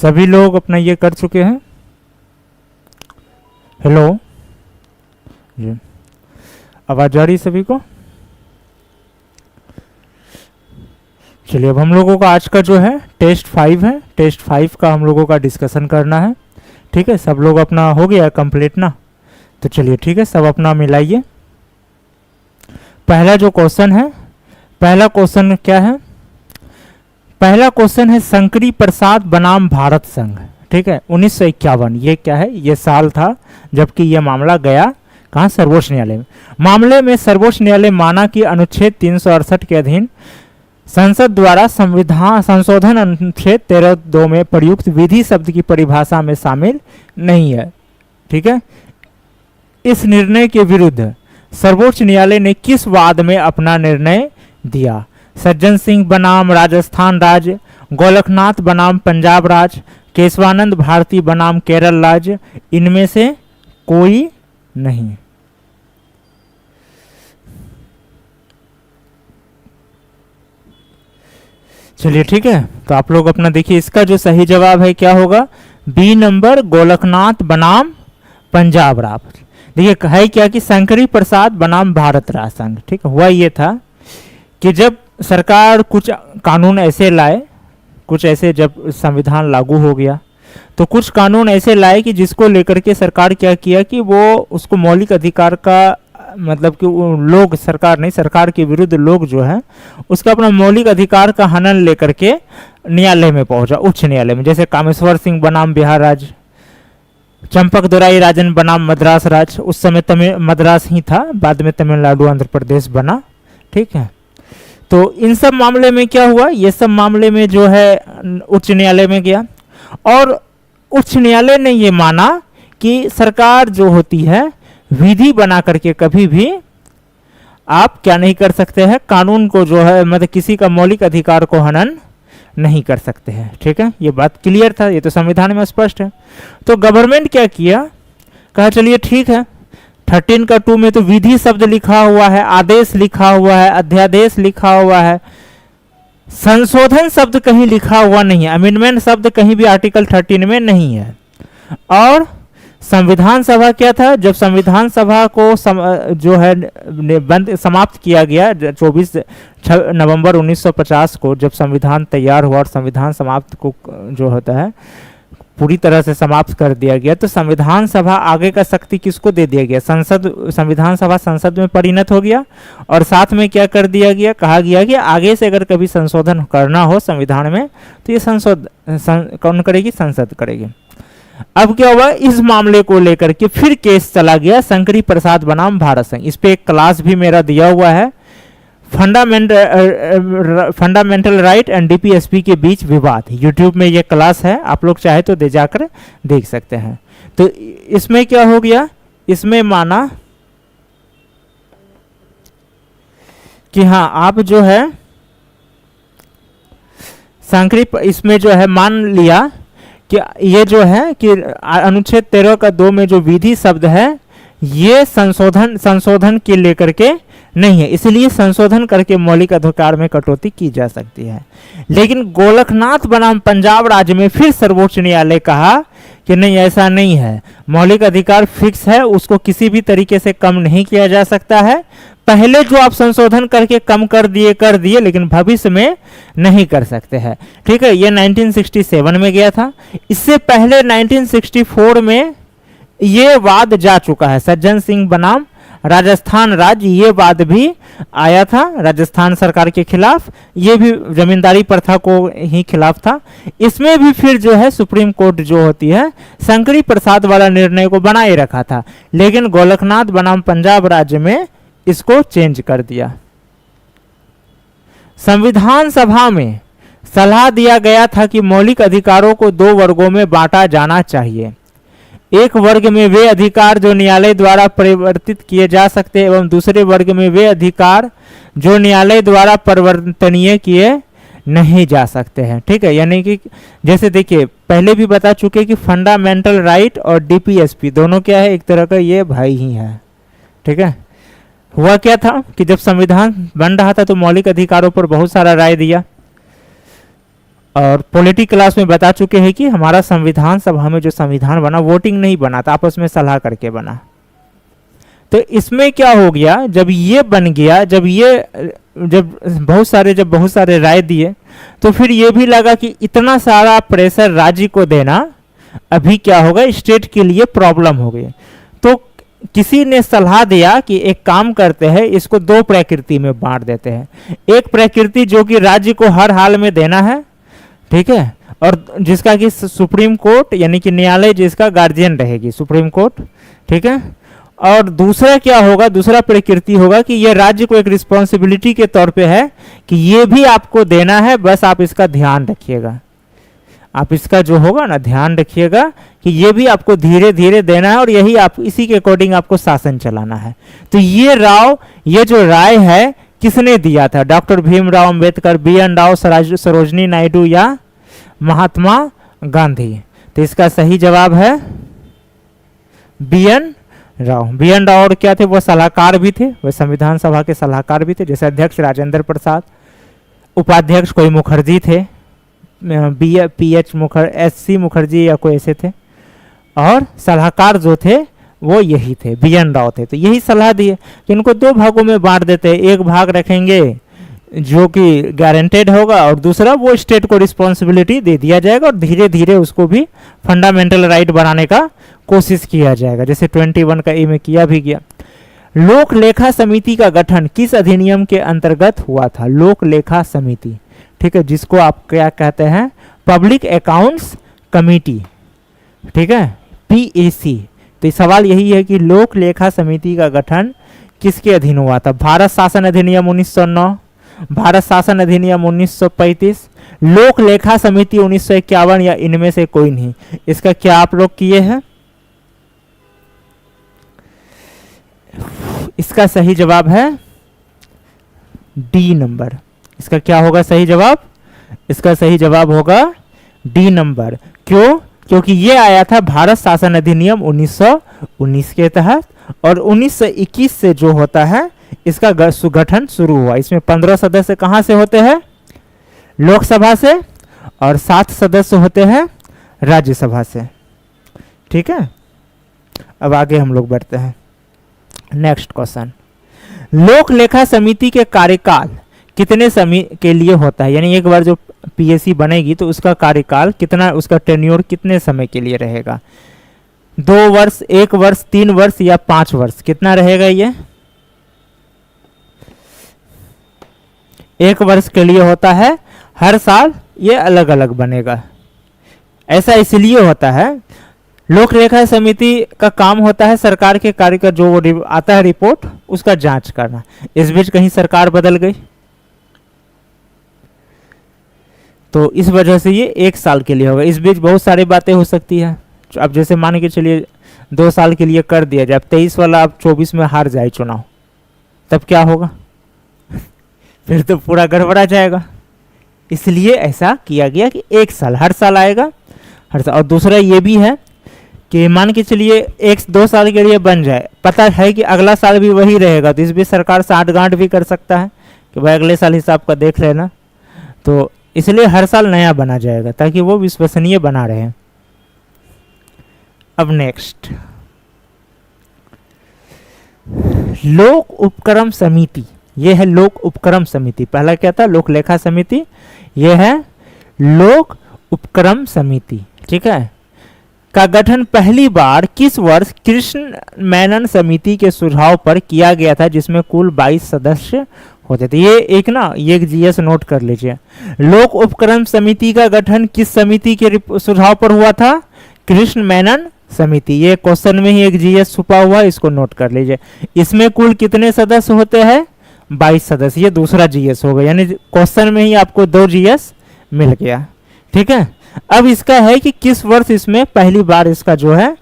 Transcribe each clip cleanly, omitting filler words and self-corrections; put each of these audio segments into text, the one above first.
सभी लोग अपना ये कर चुके हैं? हेलो जी, आवाज आ रही सभी को? चलिए, अब हम लोगों का आज का जो है टेस्ट 5 है, टेस्ट 5 का हम लोगों का डिस्कशन करना है। ठीक है, सब लोग अपना हो गया कंप्लीट ना? तो चलिए ठीक है, सब अपना मिलाइए। पहला जो क्वेश्चन है, पहला क्वेश्चन क्या है? पहला क्वेश्चन है शंकरी प्रसाद बनाम भारत संघ। ठीक है, 1951 ये क्या है? ये साल था जबकि ये मामला गया कहाँ? सर्वोच्च न्यायालय में। मामले में सर्वोच्च न्यायालय माना कि अनुच्छेद 368 के अधीन संसद द्वारा संविधान संशोधन अनुच्छेद 13(2) में प्रयुक्त विधि शब्द की परिभाषा में शामिल नहीं है। ठीक है, इस निर्णय के विरुद्ध सर्वोच्च न्यायालय ने किस वाद में अपना निर्णय दिया? सज्जन सिंह बनाम राजस्थान राज्य, गोलखनाथ बनाम पंजाब राज्य, केशवानंद भारती बनाम केरल राज्य, इनमें से कोई नहीं। चलिए ठीक है, तो आप लोग अपना देखिए, इसका जो सही जवाब है क्या होगा? बी नंबर, गोलखनाथ बनाम पंजाब राज्य। देखिए है क्या कि शंकरी प्रसाद बनाम भारत राज्य संघ। ठीक है, हुआ ये था कि जब सरकार कुछ कानून ऐसे लाए, कुछ ऐसे जब संविधान लागू हो गया तो कुछ कानून ऐसे लाए कि जिसको लेकर के सरकार क्या किया कि वो उसको मौलिक अधिकार का मतलब कि लोग, सरकार नहीं, सरकार के विरुद्ध लोग जो है उसका अपना मौलिक अधिकार का हनन लेकर के न्यायालय में पहुंचा, उच्च न्यायालय में। जैसे कामेश्वर सिंह बनाम बिहार राज्य, चंपक दोराई राजन बनाम मद्रास राज्य। उस समय तमिल मद्रास ही था, बाद में तमिलनाडु आंध्र प्रदेश बना। ठीक है, तो इन सब मामले में क्या हुआ? ये सब मामले में जो है उच्च न्यायालय में गया और उच्च न्यायालय ने ये माना कि सरकार जो होती है विधि बना करके कभी भी आप क्या नहीं कर सकते हैं, कानून को जो है मतलब किसी का मौलिक अधिकार को हनन नहीं कर सकते हैं। ठीक है, ये बात क्लियर था, ये तो संविधान में स्पष्ट है। तो गवर्नमेंट क्या किया? कहा चलिए ठीक है, 13 का 2 में तो विधि शब्द लिखा हुआ है, आदेश लिखा हुआ है, अध्यादेश लिखा हुआ है, संशोधन शब्द कहीं लिखा हुआ नहीं है, अमेंडमेंट शब्द कहीं भी आर्टिकल 13 में नहीं है। और संविधान सभा क्या था? जब संविधान सभा को जो है बंद समाप्त किया गया 24 नवंबर 1950 को, जब संविधान तैयार हुआ और संविधान समाप्त को जो होता है पूरी तरह से समाप्त कर दिया गया, तो संविधान सभा आगे का शक्ति किसको दे दिया गया? संसद, संविधान सभा संसद में परिणत हो गया। और साथ में क्या कर दिया गया? कहा गया कि आगे से अगर कभी संशोधन करना हो संविधान में तो ये कौन करेगी? संसद करेगी। अब क्या हुआ? इस मामले को लेकर के फिर केस चला गया शंकरी प्रसाद बनाम भारत संघ। इस पे एक क्लास भी मेरा दिया हुआ है, फंडामेंटल राइट एंड डीपीएसपी के बीच विवाद। यूट्यूब में ये क्लास है, आप लोग चाहे तो जाकर देख सकते हैं। तो इसमें क्या हो गया? इसमें माना कि हाँ आप जो है शंकरी, इसमें जो है मान लिया कि ये जो है कि अनुच्छेद 13 का 2 में जो विधि शब्द है ये संशोधन के लेकर के नहीं है, इसलिए संशोधन करके मौलिक अधिकार में कटौती की जा सकती है। लेकिन गोलखनाथ बनाम पंजाब राज्य में फिर सर्वोच्च न्यायालय कहा कि नहीं, ऐसा नहीं है, मौलिक अधिकार फिक्स है, उसको किसी भी तरीके से कम नहीं किया जा सकता है। पहले जो आप संशोधन करके कम कर दिए, लेकिन भविष्य में नहीं कर सकते हैं। ठीक है, ये 1967 में गया था। इससे पहले 1964 में ये वाद जा चुका है, सज्जन सिंह बनाम राजस्थान राज्य, ये वाद भी आया था राजस्थान सरकार के खिलाफ, ये भी जमींदारी प्रथा को ही खिलाफ था। इसमें भी फिर जो है सुप्रीम कोर्ट जो होती है शंकरी प्रसाद वाला निर्णय को बनाए रखा था, लेकिन गोलखनाथ बनाम पंजाब राज्य में इसको चेंज कर दिया। संविधान सभा में सलाह दिया गया था कि मौलिक अधिकारों को 2 वर्गों में बांटा जाना चाहिए। एक वर्ग में वे अधिकार जो न्यायालय द्वारा परिवर्तित किए जा सकते हैं एवं दूसरे वर्ग में वे अधिकार जो न्यायालय द्वारा परिवर्तनीय किए नहीं जा सकते हैं। ठीक है, यानी कि जैसे देखिए पहले भी बता चुके कि फंडामेंटल राइट और डीपीएसपी दोनों क्या है, एक तरह का ये भाई ही है। ठीक है, हुआ क्या था कि जब संविधान बन रहा था तो मौलिक अधिकारों पर बहुत सारा राय दिया और पॉलिटी क्लास में बता चुके हैं कि हमारा संविधान सभा में जो संविधान बना वोटिंग नहीं बना था, आपस में सलाह करके बना। तो इसमें क्या हो गया, जब ये बन गया, जब बहुत सारे राय दिए, तो फिर ये भी लगा कि इतना सारा प्रेशर राज्य को देना अभी क्या होगा, स्टेट के लिए प्रॉब्लम हो गई। तो किसी ने सलाह दिया कि एक काम करते हैं, इसको दो प्रकृति में बांट देते हैं। एक प्रकृति जो कि राज्य को हर हाल में देना है, ठीक है, और जिसका कि सुप्रीम कोर्ट यानी कि न्यायालय जिसका गार्जियन रहेगी, सुप्रीम कोर्ट, ठीक है। और दूसरा क्या होगा, दूसरा प्रकृति होगा कि ये राज्य को एक रिस्पॉन्सिबिलिटी के तौर पे है कि ये भी आपको देना है, बस आप इसका ध्यान रखिएगा। आप इसका जो होगा ना ध्यान रखिएगा कि ये भी आपको धीरे धीरे देना है और यही आप इसी के अकॉर्डिंग आपको शासन चलाना है। तो ये जो राय है किसने दिया था, डॉक्टर भीमराव अंबेडकर, बी.एन. राव, सरोजनी नायडू या महात्मा गांधी। तो इसका सही जवाब है बी.एन. राव। बी.एन. राव और क्या थे, वो सलाहकार भी थे, वो संविधान सभा के सलाहकार भी थे। जैसे अध्यक्ष राजेंद्र प्रसाद, उपाध्यक्ष कोई मुखर्जी थे, एस.सी. मुखर्जी या कोई ऐसे थे, और सलाहकार जो थे वो यही थे, बी.एन. राव थे। तो यही सलाह दिए कि इनको दो भागों में बांट देते हैं, एक भाग रखेंगे जो कि गारंटेड होगा और दूसरा वो स्टेट को रिस्पॉन्सिबिलिटी दे दिया जाएगा और धीरे धीरे उसको भी फंडामेंटल राइट बनाने का कोशिश किया जाएगा, जैसे 21 का ए में किया भी गया। लोक लेखा समिति का गठन किस अधिनियम के अंतर्गत हुआ था, लोक लेखा समिति, ठीक है, जिसको आप क्या कहते हैं, पब्लिक अकाउंट्स कमेटी, ठीक है, PAC। तो सवाल यही है कि लोक लेखा समिति का गठन किसके अधीन हुआ था, भारत शासन अधिनियम 1909, भारत शासन अधिनियम 1935, लोक लेखा समिति 1951 या इनमें से कोई नहीं। इसका क्या आप लोग किए हैं, इसका सही जवाब है डी नंबर। इसका क्या होगा सही जवाब, इसका सही जवाब होगा डी नंबर। क्यों, क्योंकि ये आया था भारत शासन अधिनियम 1919 के तहत और 1921 से जो होता है इसका गठन शुरू हुआ। इसमें 15 सदस्य कहाँ से होते हैं, लोकसभा से, और 7 सदस्य होते हैं राज्यसभा से, ठीक है। अब आगे हम लोग बढ़ते हैं, नेक्स्ट क्वेश्चन, लोक लेखा समिति के कार्यकाल कितने समय के लिए होता है, यानी एक बार जो PAC बनेगी तो उसका कार्यकाल कितना, उसका टेन्योर कितने समय के लिए रहेगा, 2 वर्ष, 1 वर्ष, 3 वर्ष या 5 वर्ष, कितना रहेगा ये, 1 वर्ष के लिए होता है। हर साल ये अलग अलग बनेगा। ऐसा इसलिए होता है, लोक लेखा समिति का काम होता है सरकार के कार्य का जो आता है रिपोर्ट, उसका जांच करना। इस बीच कहीं सरकार बदल गई तो इस वजह से ये 1 साल के लिए होगा। इस बीच बहुत सारी बातें हो सकती है। अब जैसे मान के चलिए 2 साल के लिए कर दिया जाए, अब 23 वाला अब 24 में हार जाए चुनाव, तब क्या होगा फिर तो पूरा गड़बड़ा जाएगा। इसलिए ऐसा किया गया कि 1 साल, हर साल आएगा, हर साल। और दूसरा ये भी है कि मान के चलिए 1-2 साल के लिए बन जाए, पता है कि अगला साल भी वही रहेगा, तो इस बीच सरकार साठगांठ भी कर सकता है कि भाई अगले साल हिसाब का देख लेना। तो इसलिए हर साल नया बना जाएगा ताकि वो विश्वसनीय बना रहे। अब नेक्स्ट, लोक उपक्रम समिति, ये है लोक उपक्रम समिति। पहला क्या था, लोक लेखा समिति, ये है लोक उपक्रम समिति, ठीक है, का गठन पहली बार किस वर्ष कृष्ण मेनन समिति के सुझाव पर किया गया था, जिसमें कुल 22 सदस्य होते थे। ये एक GS नोट कर लीजिए। लोक उपक्रम समिति का गठन किस समिति के सुझाव पर हुआ था, कृष्ण मेनन समिति। ये क्वेश्चन में ही एक GS छुपा हुआ है, इसको नोट कर लीजिए। इसमें कुल कितने सदस्य होते हैं, 22 सदस्य। ये दूसरा GS होगा, यानी क्वेश्चन में ही आपको 2 GS मिल गया, ठीक है। अब इसका है कि किस वर्ष इसमें पहली बार इसका जो है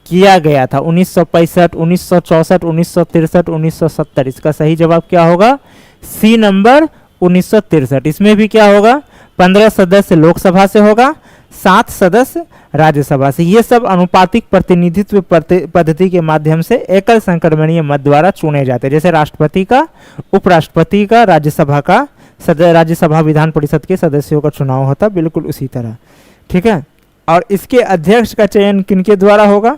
किया गया था, 1965, 1964, 1963, 1970। इसका सही जवाब क्या होगा, सी नंबर 1963। इसमें भी क्या होगा, 15 सदस्य लोकसभा से होगा, 7 सदस्य राज्यसभा से। ये सब अनुपातिक प्रतिनिधित्व पद्धति के माध्यम से एकल संक्रमणीय मत द्वारा चुने जाते हैं, जैसे राष्ट्रपति का, उपराष्ट्रपति का, राज्यसभा का राज्यसभा विधान परिषद के सदस्यों का चुनाव होता, बिल्कुल उसी तरह। ठीक है, और इसके अध्यक्ष का चयन किनके द्वारा होगा?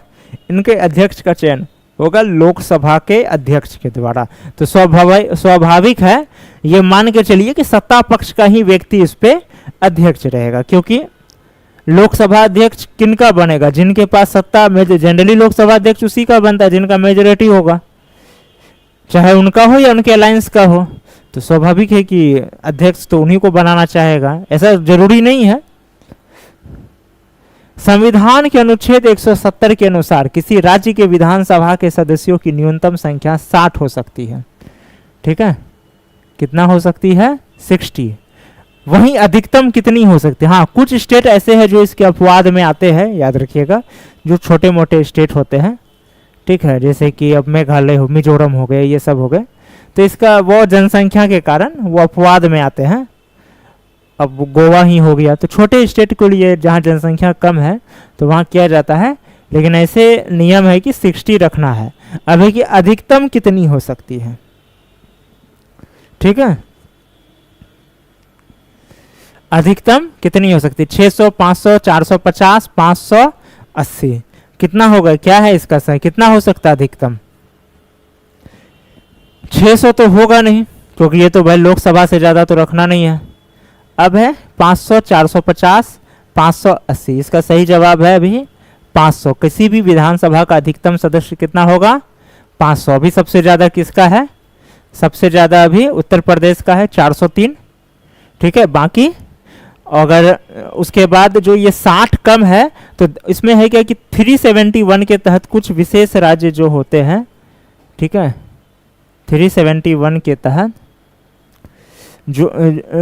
इनके अध्यक्ष का चयन होगा लोकसभा के अध्यक्ष के द्वारा। तो स्वाभाविक है, ये मान के चलिए कि सत्ता पक्ष का ही व्यक्ति इस पे अध्यक्ष रहेगा, क्योंकि लोकसभा अध्यक्ष किनका बनेगा? जिनके पास सत्ता में, जनरली लोकसभा अध्यक्ष उसी का बनता है जिनका मेजोरिटी होगा, चाहे उनका हो या उनके अलायंस का हो। तो स्वाभाविक है कि अध्यक्ष तो उन्हीं को बनाना चाहेगा, ऐसा जरूरी नहीं है। संविधान के अनुच्छेद 170 के अनुसार किसी राज्य के विधानसभा के सदस्यों की न्यूनतम संख्या 60 हो सकती है। ठीक है, कितना हो सकती है? 60। वहीं अधिकतम कितनी हो सकती है? हाँ, कुछ स्टेट ऐसे हैं जो इसके अपवाद में आते हैं, याद रखिएगा, जो छोटे मोटे स्टेट होते हैं। ठीक है, जैसे कि अब मेघालय हो, मिजोरम हो गए, ये सब हो गए, तो इसका वो जनसंख्या के कारण वो अपवाद में आते हैं। अब गोवा ही हो गया, तो छोटे स्टेट के लिए जहाँ जनसंख्या कम है तो वहाँ किया जाता है, लेकिन ऐसे नियम है कि 60 रखना है। अभी की अधिकतम कितनी हो सकती है? ठीक है, अधिकतम कितनी हो सकती है? 600, 500, 450, 580, कितना होगा? क्या है इसका सही, कितना हो सकता है अधिकतम? 600 तो होगा नहीं, क्योंकि ये तो भाई लोकसभा से ज़्यादा तो रखना नहीं है। अब है 500, 450, 580, इसका सही जवाब है अभी 500। किसी भी विधानसभा का अधिकतम सदस्य कितना होगा? 500। अभी सबसे ज़्यादा किसका है? सबसे ज़्यादा अभी उत्तर प्रदेश का है, 403। ठीक है, बाकी अगर उसके बाद जो ये 60 कम है, तो इसमें है क्या कि 371 के तहत कुछ विशेष राज्य जो होते हैं, ठीक है, 371 के तहत जो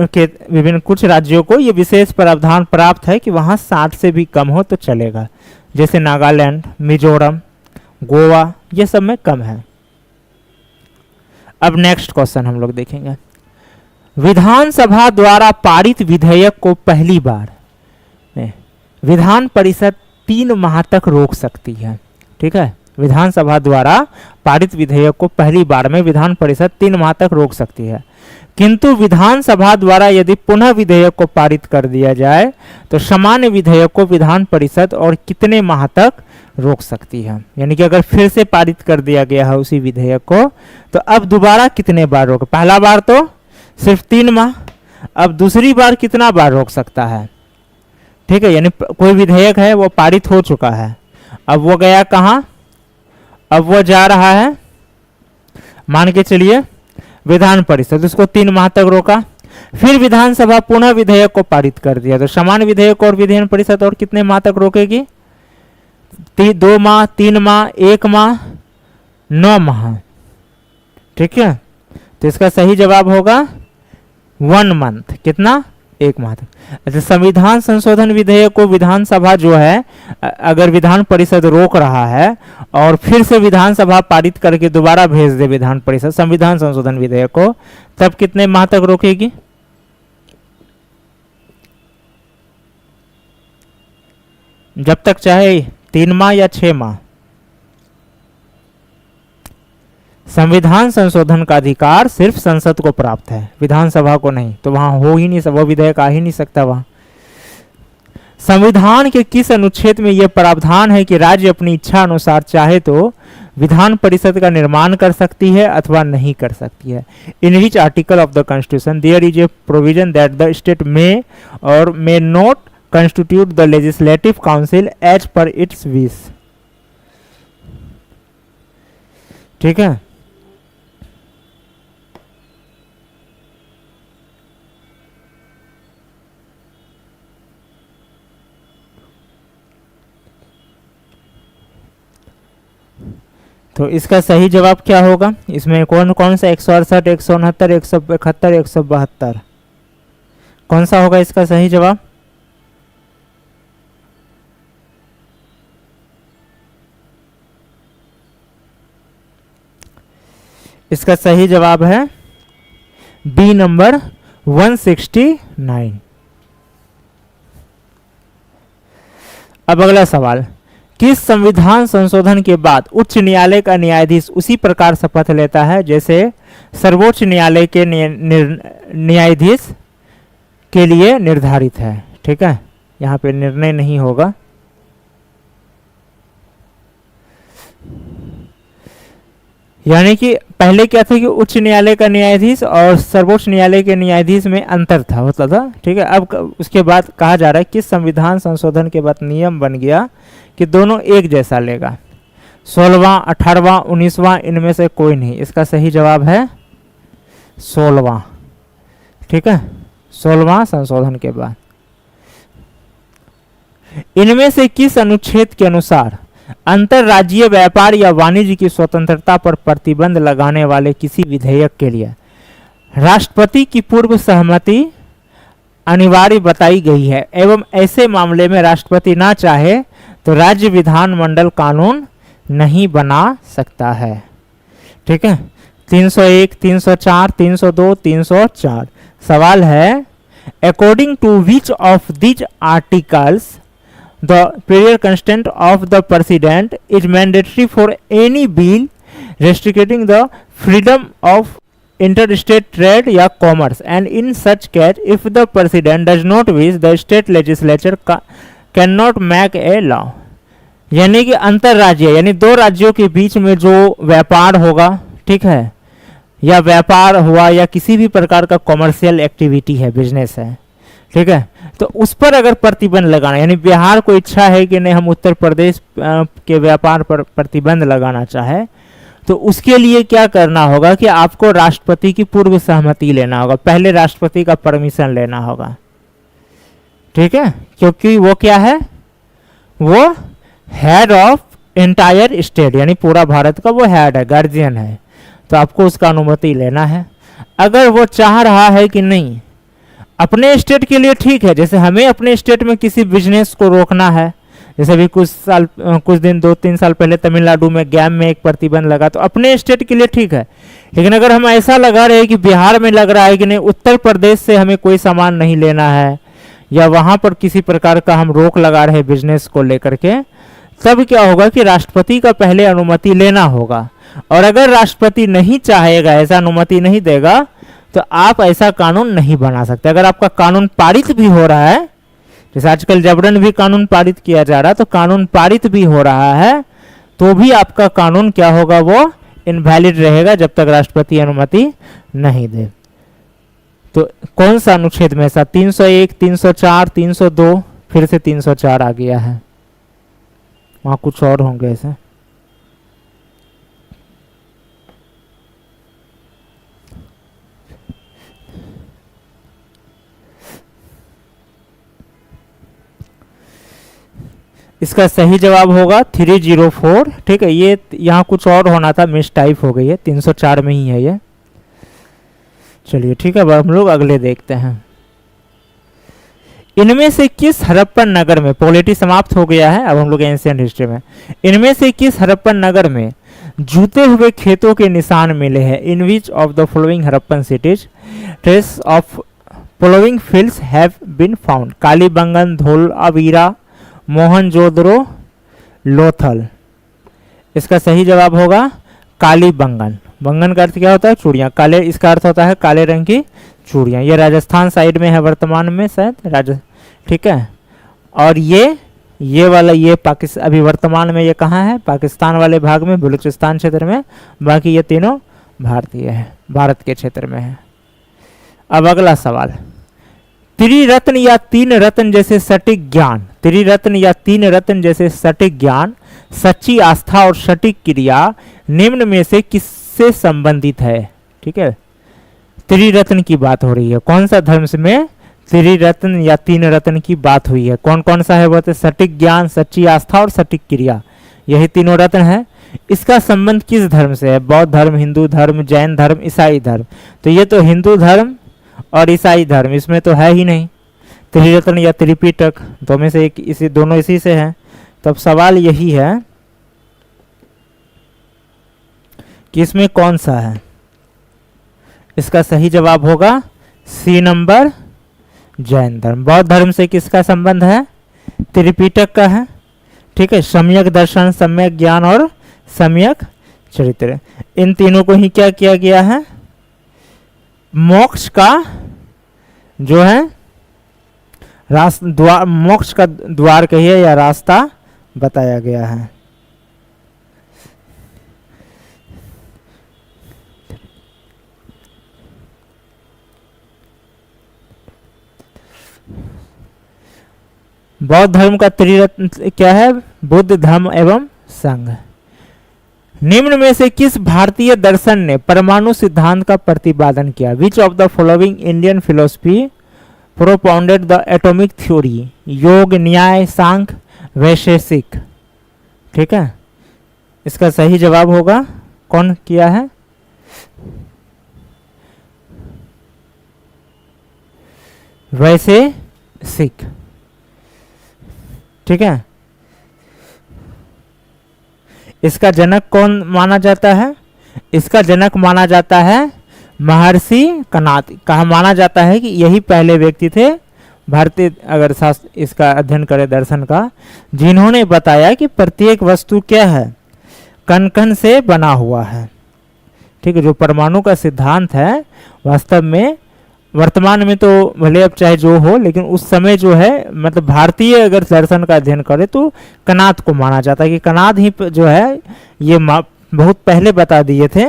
के विभिन्न कुछ राज्यों को ये विशेष प्रावधान प्राप्त है कि वहाँ 60 से भी कम हो तो चलेगा, जैसे नागालैंड, मिजोरम, गोवा, ये सब में कम है। अब नेक्स्ट क्वेश्चन हम लोग देखेंगे। विधानसभा द्वारा पारित विधेयक को पहली बार विधान परिषद 3 माह तक रोक सकती है। ठीक है, विधानसभा द्वारा पारित विधेयक को पहली बार में विधान परिषद 3 माह तक रोक सकती है, किंतु विधानसभा द्वारा यदि पुनः विधेयक को पारित कर दिया जाए तो सामान्य विधेयक को विधान परिषद और कितने माह तक रोक सकती है? यानी कि अगर फिर से पारित कर दिया गया है उसी विधेयक को, तो अब दोबारा कितने बार रोक? पहला बार तो सिर्फ 3 माह, अब दूसरी बार कितना बार रोक सकता है? ठीक है, यानी कोई विधेयक है वो पारित हो चुका है, अब वो गया कहाँ? अब वो जा रहा है, मान के चलिए विधान परिषद, उसको 3 माह तक रोका, फिर विधानसभा पुनः विधेयक को पारित कर दिया, तो समान विधेयक और विधान परिषद और कितने माह तक रोकेगी? 2 माह, 3 माह, 1 माह, 9 माह। ठीक है, तो इसका सही जवाब होगा 1 मंथ। कितना? 1 माह तक। अच्छा, संविधान संशोधन विधेयक को विधानसभा जो है, अगर विधान परिषद रोक रहा है और फिर से विधानसभा पारित करके दोबारा भेज दे विधान परिषद संविधान संशोधन विधेयक को, तब कितने माह तक रोकेगी? जब तक चाहे 3 माह या 6 माह। संविधान संशोधन का अधिकार सिर्फ संसद को प्राप्त है, विधानसभा को नहीं, तो वहां हो ही नहीं, वो विधेयक आ ही नहीं सकता वहां। संविधान के किस अनुच्छेद में यह प्रावधान है कि राज्य अपनी इच्छा अनुसार चाहे तो विधान परिषद का निर्माण कर सकती है अथवा नहीं कर सकती है? In which article of the constitution there is a provision that the state may or may not constitute the legislative council as per its wish। ठीक है, तो इसका सही जवाब क्या होगा? इसमें कौन कौन सा 168, 169, 171, 172 कौन सा होगा इसका सही जवाब? इसका सही जवाब है बी नंबर 169। अब अगला सवाल, किस संविधान संशोधन के बाद उच्च न्यायालय का न्यायाधीश उसी प्रकार शपथ लेता है जैसे सर्वोच्च न्यायालय के न्यायाधीश के लिए निर्धारित है? ठीक है, यहाँ पे निर्णय नहीं होगा। यानी कि पहले क्या था कि उच्च न्यायालय का न्यायाधीश और सर्वोच्च न्यायालय के न्यायाधीश में अंतर था, होता था। ठीक है, अब उसके बाद कहा जा रहा है कि संविधान संशोधन के बाद नियम बन गया कि दोनों एक जैसा लेगा। 16वां, 18वां, 19वां, इनमें से कोई नहीं। इसका सही जवाब है 16वां। ठीक है, 16वां संशोधन के बाद। इनमें से किस अनुच्छेद के अनुसार अंतरराज्यीय व्यापार या वाणिज्य की स्वतंत्रता पर प्रतिबंध लगाने वाले किसी विधेयक के लिए राष्ट्रपति की पूर्व सहमति अनिवार्य बताई गई है एवं ऐसे मामले में राष्ट्रपति ना चाहे तो राज्य विधानमंडल कानून नहीं बना सकता है? ठीक है, 301, 304, 302, 304। सवाल है, according to which of these articles the prior consent of the president is mandatory for any bill restricting the freedom of interstate trade या commerce, and in such case if the president does not wish the state legislature cannot make a law। यानी कि अंतरराज्यीय यानी दो राज्यों के बीच में जो व्यापार होगा, ठीक है, या व्यापार हुआ या किसी भी प्रकार का कॉमर्शियल एक्टिविटी है, बिजनेस है, ठीक है, तो उस पर अगर प्रतिबंध लगाना, यानी बिहार को इच्छा है कि नहीं हम उत्तर प्रदेश के व्यापार पर प्रतिबंध लगाना चाहे, तो उसके लिए क्या करना होगा कि आपको राष्ट्रपति की पूर्व सहमति लेना होगा, पहले राष्ट्रपति का परमिशन लेना होगा। ठीक है, क्योंकि वो क्या है, वो हेड ऑफ एंटायर स्टेट, यानी पूरा भारत का वो हेड है, गार्जियन है, तो आपको उसका अनुमति लेना है। अगर वो चाह रहा है कि नहीं अपने स्टेट के लिए ठीक है, जैसे हमें अपने स्टेट में किसी बिजनेस को रोकना है, जैसे अभी कुछ दिन 2-3 साल पहले तमिलनाडु में गैम में एक प्रतिबंध लगा, तो अपने स्टेट के लिए ठीक है। लेकिन अगर हम ऐसा लगा रहे कि बिहार में लग रहा है कि नहीं उत्तर प्रदेश से हमें कोई सामान नहीं लेना है, या वहां पर किसी प्रकार का हम रोक लगा रहे बिजनेस को लेकर के, तब क्या होगा कि राष्ट्रपति का पहले अनुमति लेना होगा। और अगर राष्ट्रपति नहीं चाहेगा, ऐसा अनुमति नहीं देगा, तो आप ऐसा कानून नहीं बना सकते। अगर आपका कानून पारित भी हो रहा है, जैसे आजकल जबरन भी कानून पारित किया जा रहा है, तो कानून पारित भी हो रहा है तो भी आपका कानून क्या होगा, वो इनवैलिड रहेगा जब तक राष्ट्रपति अनुमति नहीं दे। तो कौन सा अनुच्छेद में ऐसा 301, 304, 302, फिर से 304 आ गया है, वहां कुछ और होंगे ऐसे। इसका सही जवाब होगा 304। ठीक है, ये यहाँ कुछ और होना था, मिस टाइप हो गई है, 304 में ही है ये। चलिए ठीक है, अब हम लोग अगले देखते हैं। इनमें से किस हड़प्पन नगर में, पॉलिटी समाप्त हो गया है, अब हम लोग एंशिएंट हिस्ट्री में। इनमें से किस हड़प्पन नगर में जूते हुए खेतों के निशान मिले हैं? In which of the following Harappan cities trace of following fields have been found? Kalibangan, Dholavira, Mohenjodaro, Lothal. इसका सही जवाब होगा कालीबंगन। बंगन का अर्थ क्या होता है, चूड़ियाँ, काले, इसका अर्थ होता है काले रंग की चूड़ियाँ। ये राजस्थान साइड में है वर्तमान में शायद ठीक है, और ये वाला ये पाकिस्तान, अभी वर्तमान में ये कहाँ है, पाकिस्तान वाले भाग में, बलूचिस्तान क्षेत्र में, बाकी ये तीनों भारतीय है, भारत के क्षेत्र में है। अब अगला सवाल, त्रिरत्न या तीन रत्न जैसे सटीक ज्ञान, त्रिरत्न या तीन रत्न जैसे सटीक ज्ञान, सच्ची आस्था और सटीक क्रिया निम्न में से किससे संबंधित है? ठीक है, त्रिरत्न की बात हो रही है, कौन सा धर्म में त्रिरत्न या तीन रत्न की बात हुई है? कौन कौन सा है वो? तो सटीक ज्ञान, सच्ची आस्था और सटीक क्रिया, यही तीनों रत्न है। इसका संबंध किस धर्म से है? बौद्ध धर्म, हिंदू धर्म, जैन धर्म, ईसाई धर्म। तो ये तो हिंदू धर्म और ईसाई धर्म, इसमें तो है ही नहीं। त्रिरत्न या त्रिपिटक दो में से एक, दोनों इसी से हैं। तब सवाल यही है कि इसमें कौन सा है? इसका सही जवाब होगा सी नंबर, जैन धर्म। बौद्ध धर्म से किसका संबंध है? त्रिपिटक का है। ठीक है, सम्यक दर्शन, सम्यक ज्ञान और सम्यक चरित्र, इन तीनों को ही क्या किया गया है, मोक्ष का जो है द्वार, मोक्ष का द्वार कहिए या रास्ता बताया गया है। बौद्ध धर्म का त्रिरत्न क्या है, बुद्ध, धम्म एवं संघ। निम्न में से किस भारतीय दर्शन ने परमाणु सिद्धांत का प्रतिपादन किया? विच of the following Indian philosophy propounded the atomic theory? योग, न्याय, सांख्य, वैशेषिक। ठीक है, इसका सही जवाब होगा कौन किया है, वैशेषिक। ठीक है, इसका जनक कौन माना जाता है? इसका जनक माना जाता है महर्षि कणाद। कहा माना जाता है कि यही पहले व्यक्ति थे भारतीय, अगर शास्त्र इसका अध्ययन करें दर्शन का, जिन्होंने बताया कि प्रत्येक वस्तु क्या है, कण कण से बना हुआ है। ठीक है, जो परमाणु का सिद्धांत है वास्तव में वर्तमान में तो भले अब चाहे जो हो, लेकिन उस समय जो है मतलब भारतीय अगर दर्शन का अध्ययन करे तो कणाद को माना जाता है कि कणाद ही जो है ये बहुत पहले बता दिए थे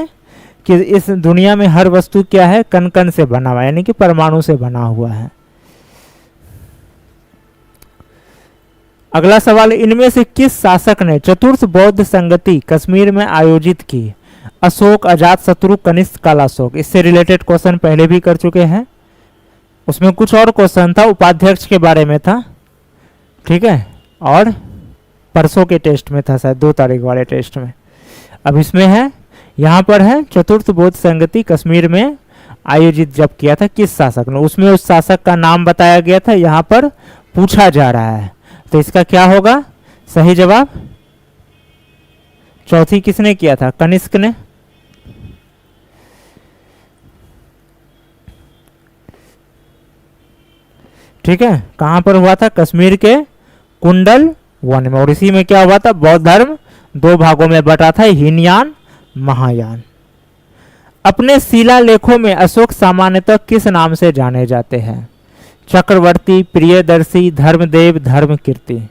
कि इस दुनिया में हर वस्तु क्या है, कण कण से बना हुआ है, यानी कि परमाणु से बना हुआ है। अगला सवाल, इनमें से किस शासक ने चतुर्थ बौद्ध संगति कश्मीर में आयोजित की? अशोक, अजातशत्रु, कनिष्क, कालाशोक। इससे रिलेटेड क्वेश्चन पहले भी कर चुके हैं, उसमें कुछ और क्वेश्चन था, उपाध्यक्ष के बारे में था। ठीक है, और परसों के टेस्ट में था, शायद 2 तारीख वाले टेस्ट में। अब इसमें है, यहाँ पर है चतुर्थ बौद्ध संगति कश्मीर में आयोजित जब किया था किस शासक ने, उसमें उस शासक का नाम बताया गया था, यहाँ पर पूछा जा रहा है। तो इसका क्या होगा सही जवाब? चौथी किसने किया था? कनिष्क ने। ठीक है, कहां पर हुआ था? कश्मीर के कुंडल वन में। और इसी में क्या हुआ था? बौद्ध धर्म 2 भागों में बटा था, हीनयान, महायान। अपने शिलालेखों में अशोक सामान्यतः किस नाम से जाने जाते हैं? चक्रवर्ती, प्रियदर्शी, धर्मदेव, धर्मकीर्ति।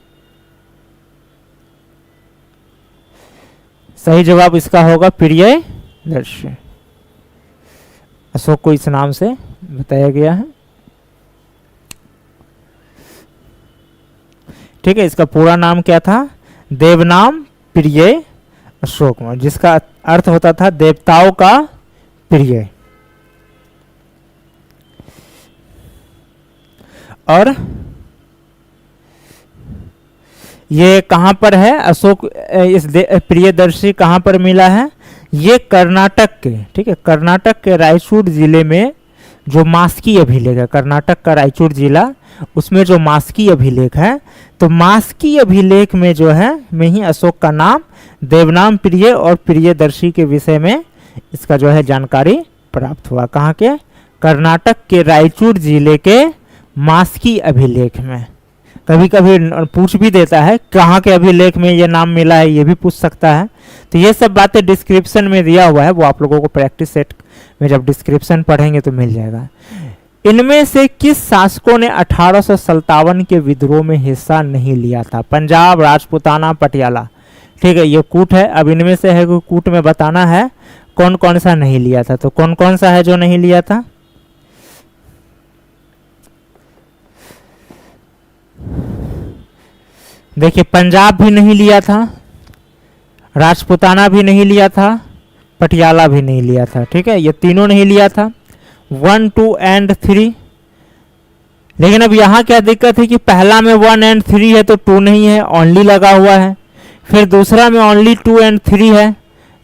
सही जवाब इसका होगा प्रियदर्शी। अशोक को इस नाम से बताया गया है। ठीक है, इसका पूरा नाम क्या था? देवनाम प्रिय अशोक, जिसका अर्थ होता था देवताओं का प्रिय। और ये कहां पर है अशोक, इस प्रियदर्शी कहां पर मिला है? ये कर्नाटक के, ठीक है, कर्नाटक के रायचूर जिले में जो मास्की अभिलेख है, कर्नाटक का रायचूर जिला, उसमें जो मास्की अभिलेख है, तो मास्की अभिलेख में जो है में ही अशोक का नाम देवनाम प्रिय और प्रियदर्शी के विषय में इसका जो है जानकारी प्राप्त हुआ। कहाँ के? कर्नाटक के रायचूर जिले के मास्की अभिलेख में। कभी कभी पूछ भी देता है कहाँ के अभिलेख में ये नाम मिला है, ये भी पूछ सकता है। तो ये सब बातें डिस्क्रिप्शन में दिया हुआ है, वो आप लोगों को प्रैक्टिस सेट में जब डिस्क्रिप्शन पढ़ेंगे तो मिल जाएगा। इनमें से किस शासकों ने 1857 के विद्रोह में हिस्सा नहीं लिया था? पंजाब, राजपूताना, पटियाला। ठीक है, ये कूट है। अब इनमें से है कूट में बताना है कौन कौन सा नहीं लिया था। तो कौन कौन सा है जो नहीं लिया था? देखिए, पंजाब भी नहीं लिया था, राजपूताना भी नहीं लिया था, पटियाला भी नहीं लिया था। ठीक है, ये तीनों नहीं लिया था, 1, 2 एंड 3। लेकिन अब यहाँ क्या दिक्कत है कि पहला में 1 एंड 3 है तो 2 नहीं है, ओनली लगा हुआ है। फिर दूसरा में ओनली 2 एंड 3 है,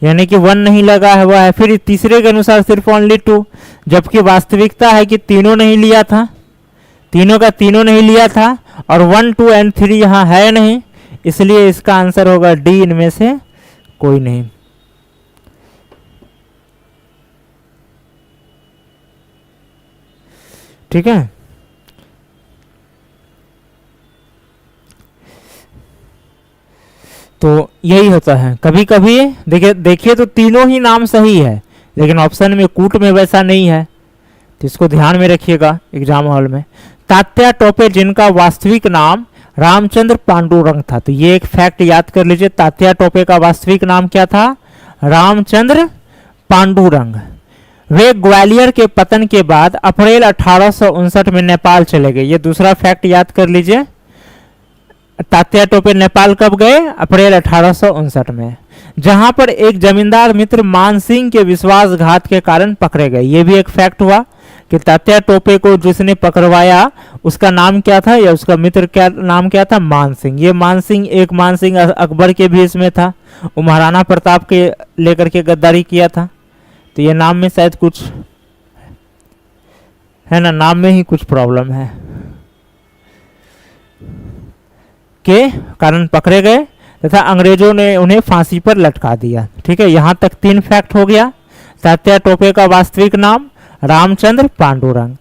यानी कि 1 नहीं लगा हुआ है। फिर तीसरे के अनुसार सिर्फ ओनली 2, जबकि वास्तविकता है कि तीनों नहीं लिया था, तीनों का तीनों नहीं लिया था, और 1, 2 एंड 3 यहाँ है नहीं, इसलिए इसका आंसर होगा डी, इनमें से कोई नहीं। ठीक है, तो यही होता है। कभी कभी देखिए तो तीनों ही नाम सही है, लेकिन ऑप्शन में कूट में वैसा नहीं है, तो इसको ध्यान में रखिएगा एग्जाम हॉल में। तात्या टोपे जिनका वास्तविक नाम रामचंद्र पांडुरंग था, तो ये एक फैक्ट याद कर लीजिए। तात्या टोपे का वास्तविक नाम क्या था? रामचंद्र पांडुरंग। वे ग्वालियर के पतन के बाद अप्रैल 1859 में नेपाल चले गए। ये दूसरा फैक्ट याद कर लीजिए। तात्या टोपे नेपाल कब गए? अप्रैल 1859 में, जहां पर एक जमींदार मित्र मानसिंह के विश्वासघात के कारण पकड़े गए। ये भी एक फैक्ट हुआ कि तात्या टोपे को जिसने पकड़वाया उसका नाम क्या था, या उसका मित्र क्या नाम क्या था? मानसिंह। ये मानसिंह, एक मानसिंह अकबर के भी इसमें था, वो महाराणा प्रताप के लेकर के गद्दारी किया था। तो ये नाम में शायद कुछ है ना, नाम में ही कुछ प्रॉब्लम है, के कारण पकड़े गए तथा अंग्रेजों ने उन्हें फांसी पर लटका दिया। ठीक है, यहां तक 3 फैक्ट हो गया। तात्या टोपे का वास्तविक नाम रामचंद्र पांडुरंग।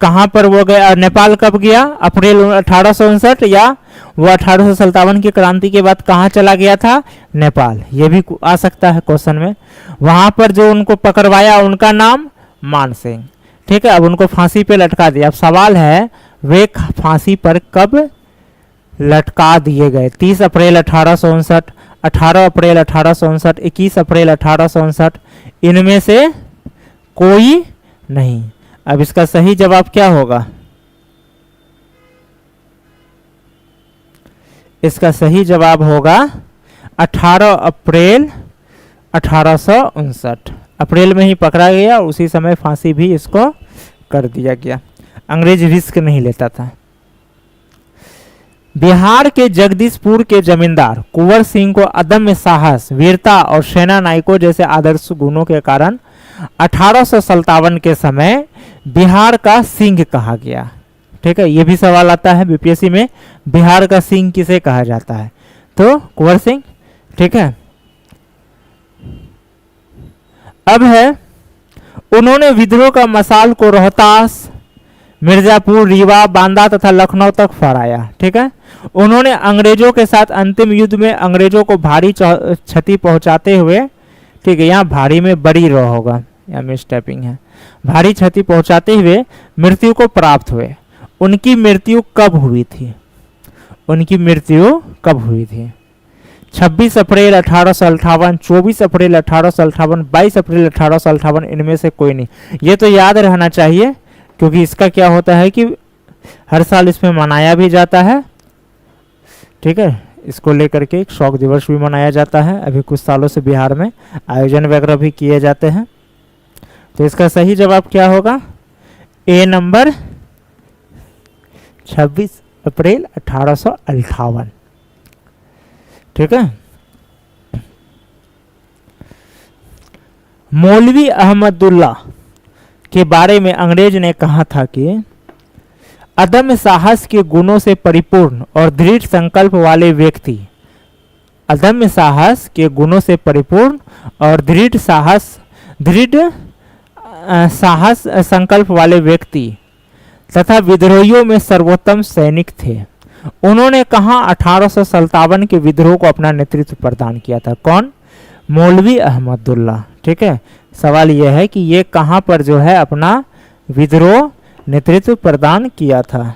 कहां पर वो गया? नेपाल कब गया? अप्रैल 1859, या वो 1857 की क्रांति के बाद कहां चला गया था? नेपाल। ये भी आ सकता है क्वेश्चन में। वहां पर जो उनको पकड़वाया उनका नाम मानसिंह। ठीक है, अब उनको फांसी पे लटका दिया। अब सवाल है वे फांसी पर कब लटका दिए गए? 30 अप्रैल 1859, 18 अप्रैल 1859, 21 अप्रैल 1859, इनमें से कोई नहीं। अब इसका सही जवाब क्या होगा? इसका सही जवाब होगा 18 अप्रैल 1859। अप्रैल में ही पकड़ा गया, उसी समय फांसी भी इसको कर दिया गया। अंग्रेज रिस्क नहीं लेता था। बिहार के जगदीशपुर के जमींदार कुंवर सिंह को अदम्य साहस, वीरता और सेना नायकों जैसे आदर्श गुणों के कारण 1857 के समय बिहार का सिंह कहा गया। ठीक है, ये भी सवाल आता है बीपीएससी में, बिहार का सिंह किसे कहा जाता है? तो कुंवर सिंह। ठीक है, अब है उन्होंने विद्रोह का मसाल को रोहतास, मिर्जापुर, रीवा, बांदा तथा लखनऊ तक फहराया। ठीक है, उन्होंने अंग्रेजों के साथ अंतिम युद्ध में अंग्रेजों को भारी क्षति पहुंचाते हुए, ठीक है, यहाँ भारी में बड़ी रह होगा, यहाँ मिसटाइपिंग है, भारी क्षति पहुंचाते हुए मृत्यु को प्राप्त हुए। उनकी मृत्यु कब हुई थी? उनकी मृत्यु कब हुई थी? 26 अप्रैल 1858, 24 अप्रैल 1858, 22 अप्रैल 1858, इनमें से कोई नहीं। ये तो याद रहना चाहिए, क्योंकि इसका क्या होता है कि हर साल इसमें मनाया भी जाता है। ठीक है, इसको लेकर के एक शोक दिवस भी मनाया जाता है। अभी कुछ सालों से बिहार में आयोजन वगैरह भी किए जाते हैं। तो इसका सही जवाब क्या होगा? ए नंबर 26 अप्रैल 1858। ठीक है, मौलवी अहमदुल्ला के बारे में अंग्रेज ने कहा था कि अदम्य साहस के गुणों से परिपूर्ण और दृढ़ संकल्प वाले व्यक्ति, अदम्य साहस के गुणों से परिपूर्ण और दृढ़ साहस संकल्प वाले व्यक्ति तथा विद्रोहियों में सर्वोत्तम सैनिक थे। उन्होंने कहा 1857 के विद्रोह को अपना नेतृत्व प्रदान किया था। कौन? मौलवी अहमदुल्ला। ठीक है, सवाल यह है कि ये कहां पर जो है अपना विद्रोह नेतृत्व प्रदान किया था?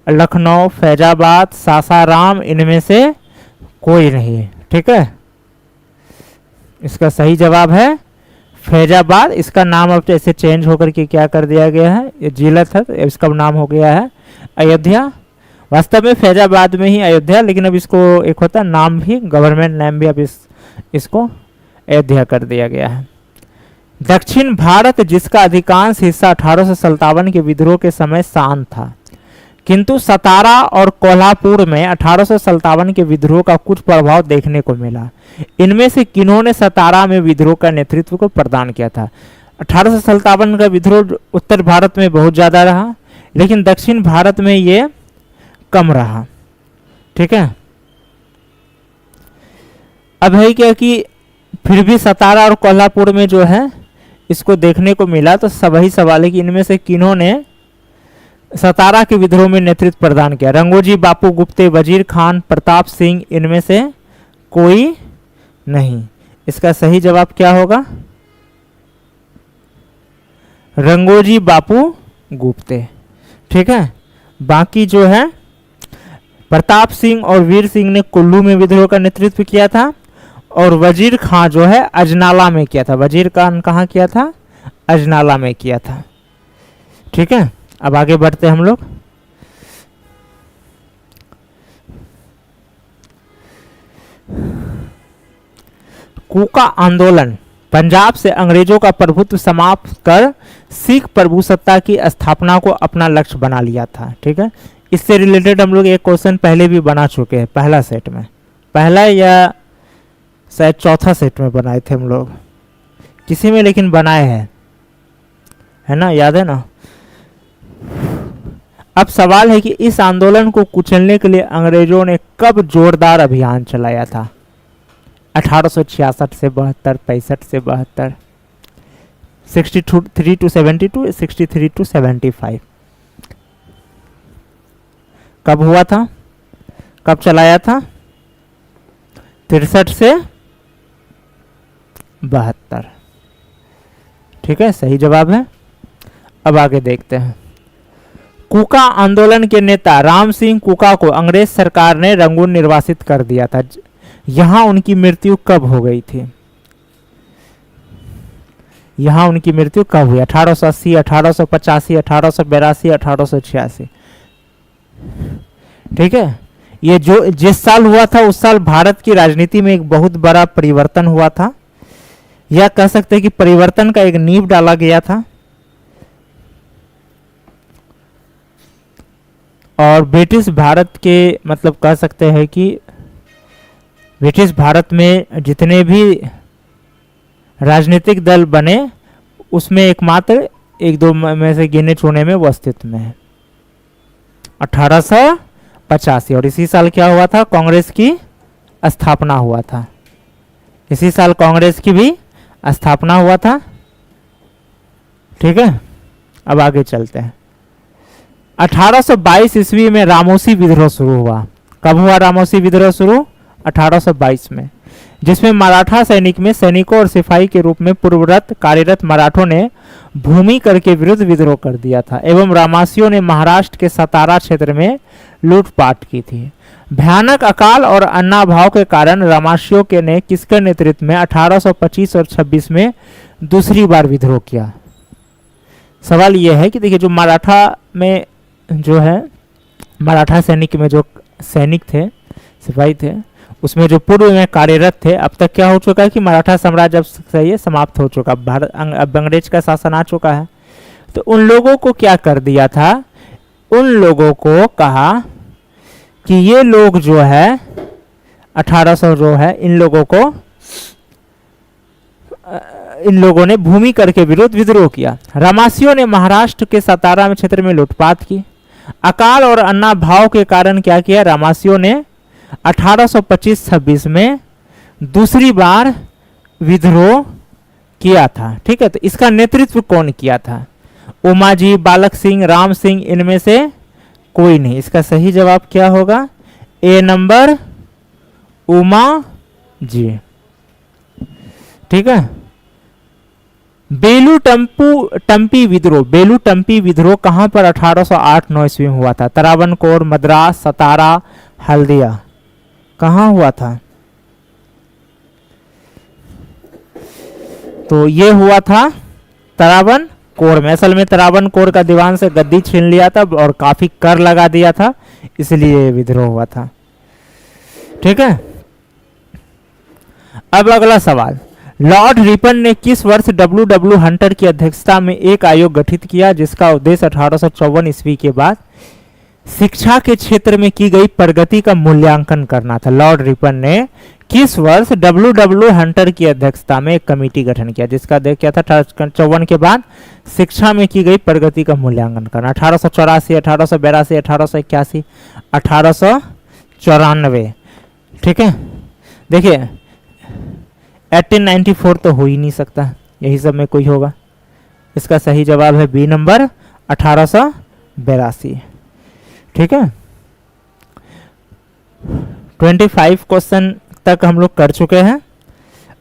लखनऊ, फैजाबाद, सासाराम, इनमें से कोई नहीं। ठीक है, इसका सही जवाब है फैजाबाद। इसका नाम अब ऐसे चेंज होकर के क्या कर दिया गया है, ये जिला था तो इसका नाम हो गया है अयोध्या। वास्तव में फैजाबाद में ही अयोध्या, लेकिन अब इसको एक होता नाम भी, गवर्नमेंट नेम भी अब इसको अयोध्या कर दिया गया है। दक्षिण भारत, जिसका अधिकांश हिस्सा 1857 के विद्रोह के समय शांत था, किंतु सतारा और कोल्हापुर में 1857 के विद्रोह का कुछ प्रभाव देखने को मिला। इनमें से किन्होंने सतारा में विद्रोह का नेतृत्व को प्रदान किया था? 1857 का विद्रोह उत्तर भारत में बहुत ज्यादा रहा, लेकिन दक्षिण भारत में ये कम रहा। ठीक है, अब है क्या कि फिर भी सतारा और कोल्हापुर में जो है इसको देखने को मिला। तो वही सवाल है कि इनमें से किन्होंने सतारा के विद्रोह में नेतृत्व प्रदान किया? रंगोजी बापू, गुप्ते, वजीर खान, प्रताप सिंह, इनमें से कोई नहीं। इसका सही जवाब क्या होगा? रंगोजी बापू गुप्ते। ठीक है, बाकी जो है प्रताप सिंह और वीर सिंह ने कुल्लू में विद्रोह का नेतृत्व किया था, और वजीर खां जो है अजनाला में किया था। वजीर खान कहाँ किया था? अजनाला में किया था। ठीक है, अब आगे बढ़ते हम लोग। कूका आंदोलन पंजाब से अंग्रेजों का प्रभुत्व समाप्त कर सिख प्रभुसत्ता की स्थापना को अपना लक्ष्य बना लिया था। ठीक है, इससे रिलेटेड हम लोग एक क्वेश्चन पहले भी बना चुके हैं, पहला सेट में, पहला या शायद चौथा सेट में बनाए थे हम लोग, किसी में लेकिन बनाए हैं, है ना, याद है ना। अब सवाल है कि इस आंदोलन को कुचलने के लिए अंग्रेजों ने कब जोरदार अभियान चलाया था? 1866 से 72, 65 से 72, 63 to 72, 63 to 75। कब हुआ था, कब चलाया था? 63 से 72। ठीक है, सही जवाब है। अब आगे देखते हैं। कूका आंदोलन के नेता राम सिंह कूका को अंग्रेज सरकार ने रंगून निर्वासित कर दिया था। यहां उनकी मृत्यु कब हो गई थी? यहां उनकी मृत्यु कब हुई? 1880, 1885, 1882, 1886। ठीक है, ये जो जिस साल हुआ था उस साल भारत की राजनीति में एक बहुत बड़ा परिवर्तन हुआ था, या कह सकते हैं कि परिवर्तन का एक नींव डाला गया था। और ब्रिटिश भारत के मतलब कह सकते हैं कि ब्रिटिश भारत में जितने भी राजनीतिक दल बने उसमें एकमात्र एक दो में से गिने चुने में वो अस्तित्व में है। 1885, और इसी साल क्या हुआ था? कांग्रेस की स्थापना हुआ था। इसी साल कांग्रेस की भी स्थापना हुआ था। ठीक है, अब आगे चलते हैं। 1822 ईस्वी में रामोसी विद्रोह शुरू हुआ। कब हुआ रामोसी विद्रोह शुरू? 1822 में, जिसमें मराठा सैनिक में सैनिकों और सिपाही के रूप में पूर्वरत कार्यरत मराठों ने भूमिकर के विरुद्ध विद्रोह कर दिया था एवं रामासियों ने महाराष्ट्र के सतारा क्षेत्र में लूटपाट की थी। भयानक अकाल और अन्नाभाव के कारण रामासियों के ने किसके नेतृत्व में 1825 और 26 में दूसरी बार विद्रोह किया? सवाल यह है कि देखिए, जो मराठा में जो है मराठा सैनिक में जो सैनिक थे, सिपाही थे, उसमें जो पूर्व में कार्यरत थे, अब तक क्या हो चुका है कि मराठा साम्राज्य अब सही है समाप्त हो चुका, भारत अब अंग्रेज का शासन आ चुका है। तो उन लोगों को क्या कर दिया था? उन लोगों को कहा कि ये लोग जो है 1800 जो है इन लोगों ने भूमिकर के विरुद्ध विद्रोह किया। रामासियों ने महाराष्ट्र के सतारा में क्षेत्र में लूटपाट की। अकाल और अन्ना भाव के कारण क्या किया? रामासियों ने 1825-26 में दूसरी बार विद्रोह किया था। ठीक है, तो इसका नेतृत्व कौन किया था? उमाजी, बालक सिंह, राम सिंह, इनमें से कोई नहीं। इसका सही जवाब क्या होगा? ए नंबर, उमा जी। ठीक है, बेलू टम्पी विद्रोह, बेलू टम्पी विद्रोह कहां पर 1808-9 ईस्वी में हुआ था? तरावनकोर, मद्रास, सतारा, हल्दिया, कहां हुआ था? तो ये हुआ था तरावनकोर में। असल में तरावनकोर का दीवान से गद्दी छीन लिया था और काफी कर लगा दिया था, इसलिए विद्रोह हुआ था। ठीक है, अब अगला सवाल, लॉर्ड रिपन ने किस वर्ष W. हंटर की अध्यक्षता में एक आयोग गठित किया जिसका उद्देश्य 1854 ईस्वी के बाद शिक्षा के क्षेत्र में की गई प्रगति का मूल्यांकन करना था? लॉर्ड रिपन ने किस वर्ष W. हंटर की अध्यक्षता में एक कमेटी गठन किया जिसका क्या था? 1854 के बाद शिक्षा में की गई प्रगति का मूल्यांकन करना। 1884, 1882, 1881, 1894। ठीक है, देखिए 1894 तो हो ही नहीं सकता, यही सब में कोई होगा। इसका सही जवाब है बी नंबर 1894। 82। ठीक है, 25 क्वेश्चन तक हम लोग कर चुके हैं।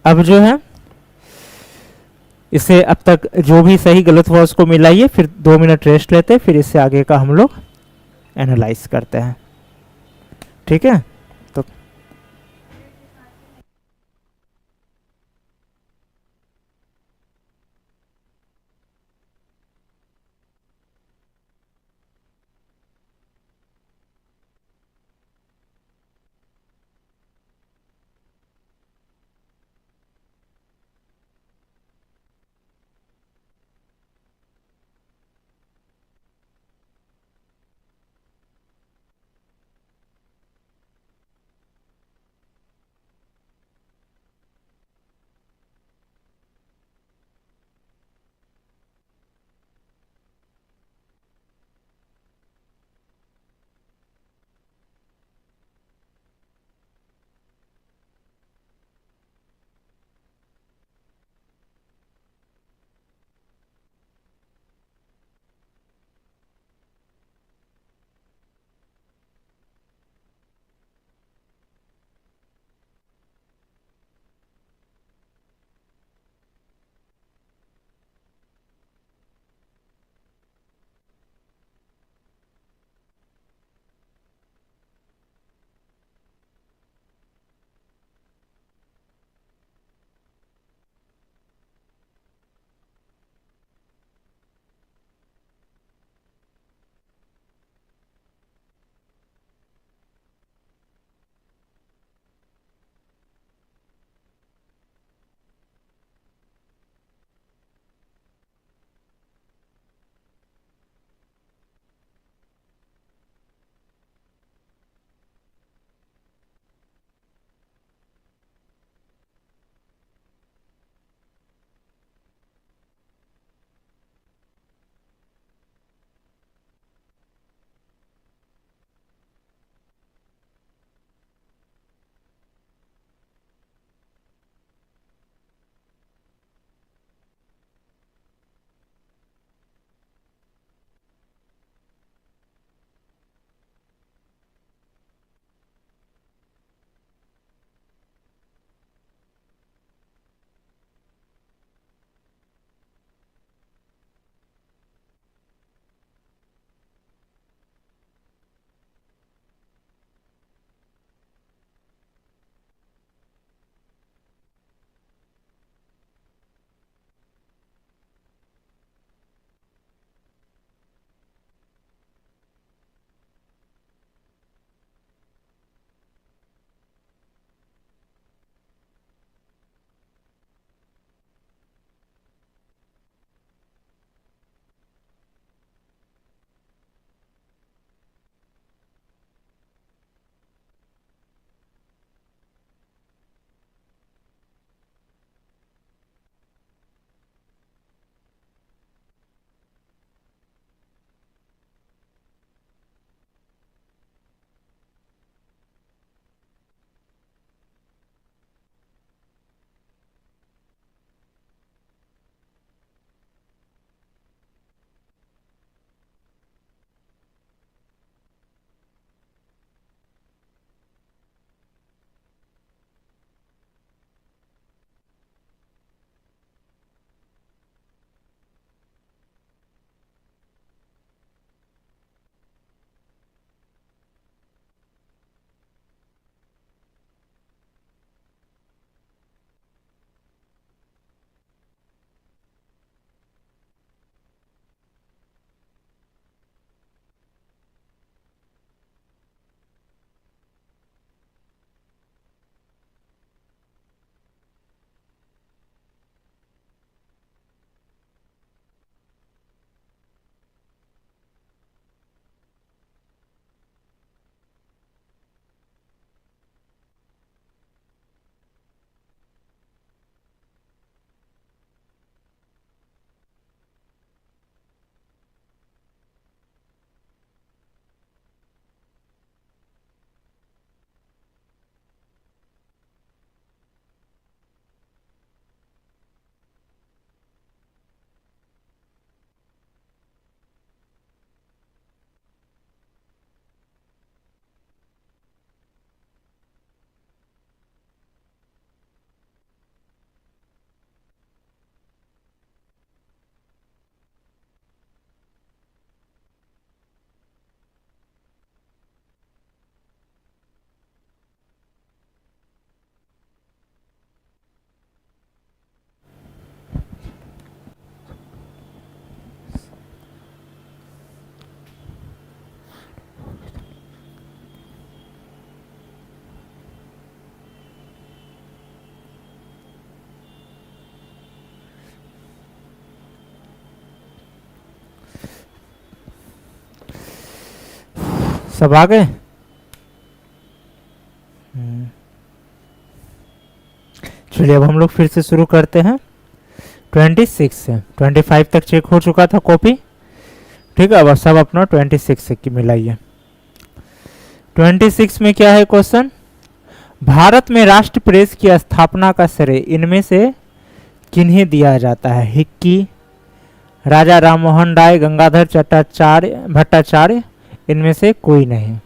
अब जो है इसे अब तक जो भी सही गलत हुआ उसको मिलाइए, फिर 2 मिनट रेस्ट लेते, फिर इससे आगे का हम लोग एनालाइज करते हैं। ठीक है, तो सब आ गए? चलिए अब हम लोग फिर से शुरू करते हैं 26 से। 25 तक चेक हो चुका था कॉपी, ठीक है। अब सब अपना 26 से की मिलाइए। 26 में क्या है क्वेश्चन, भारत में राष्ट्र प्रेस की स्थापना का श्रेय इनमें से किन्हें दिया जाता है? हिक्की, राजा राम मोहन राय, गंगाधर भट्टाचार्य, इनमें से कोई नहीं,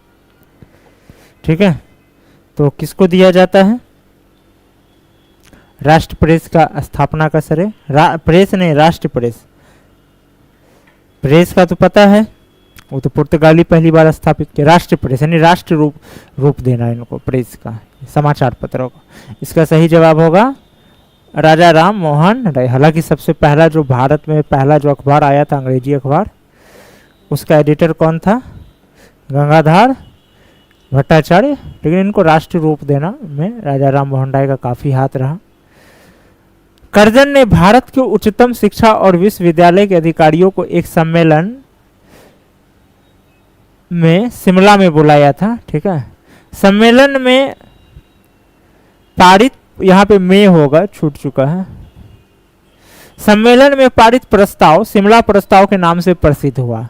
ठीक है। तो किसको दिया जाता है राष्ट्र प्रेस का स्थापना का श्रेय? प्रेस नहीं, राष्ट्र प्रेस। प्रेस का तो पता है, वो तो पुर्तगाली पहली बार स्थापित किया। राष्ट्र प्रेस यानी राष्ट्र रूप देना इनको, प्रेस का, समाचार पत्रों को। इसका सही जवाब होगा राजा राम मोहन राय। हालांकि सबसे पहला जो भारत में पहला जो अखबार आया था, अंग्रेजी अखबार, उसका एडिटर कौन था? गंगाधर भट्टाचार्य। लेकिन इनको राष्ट्र रूप देना में राजा राम मोहन राय का काफी हाथ रहा। कर्जन ने भारत के उच्चतम शिक्षा और विश्वविद्यालय के अधिकारियों को एक सम्मेलन में शिमला में बुलाया था, ठीक है। सम्मेलन में पारित, यहाँ पे में होगा, छूट चुका है। सम्मेलन में पारित प्रस्ताव शिमला प्रस्ताव के नाम से प्रसिद्ध हुआ।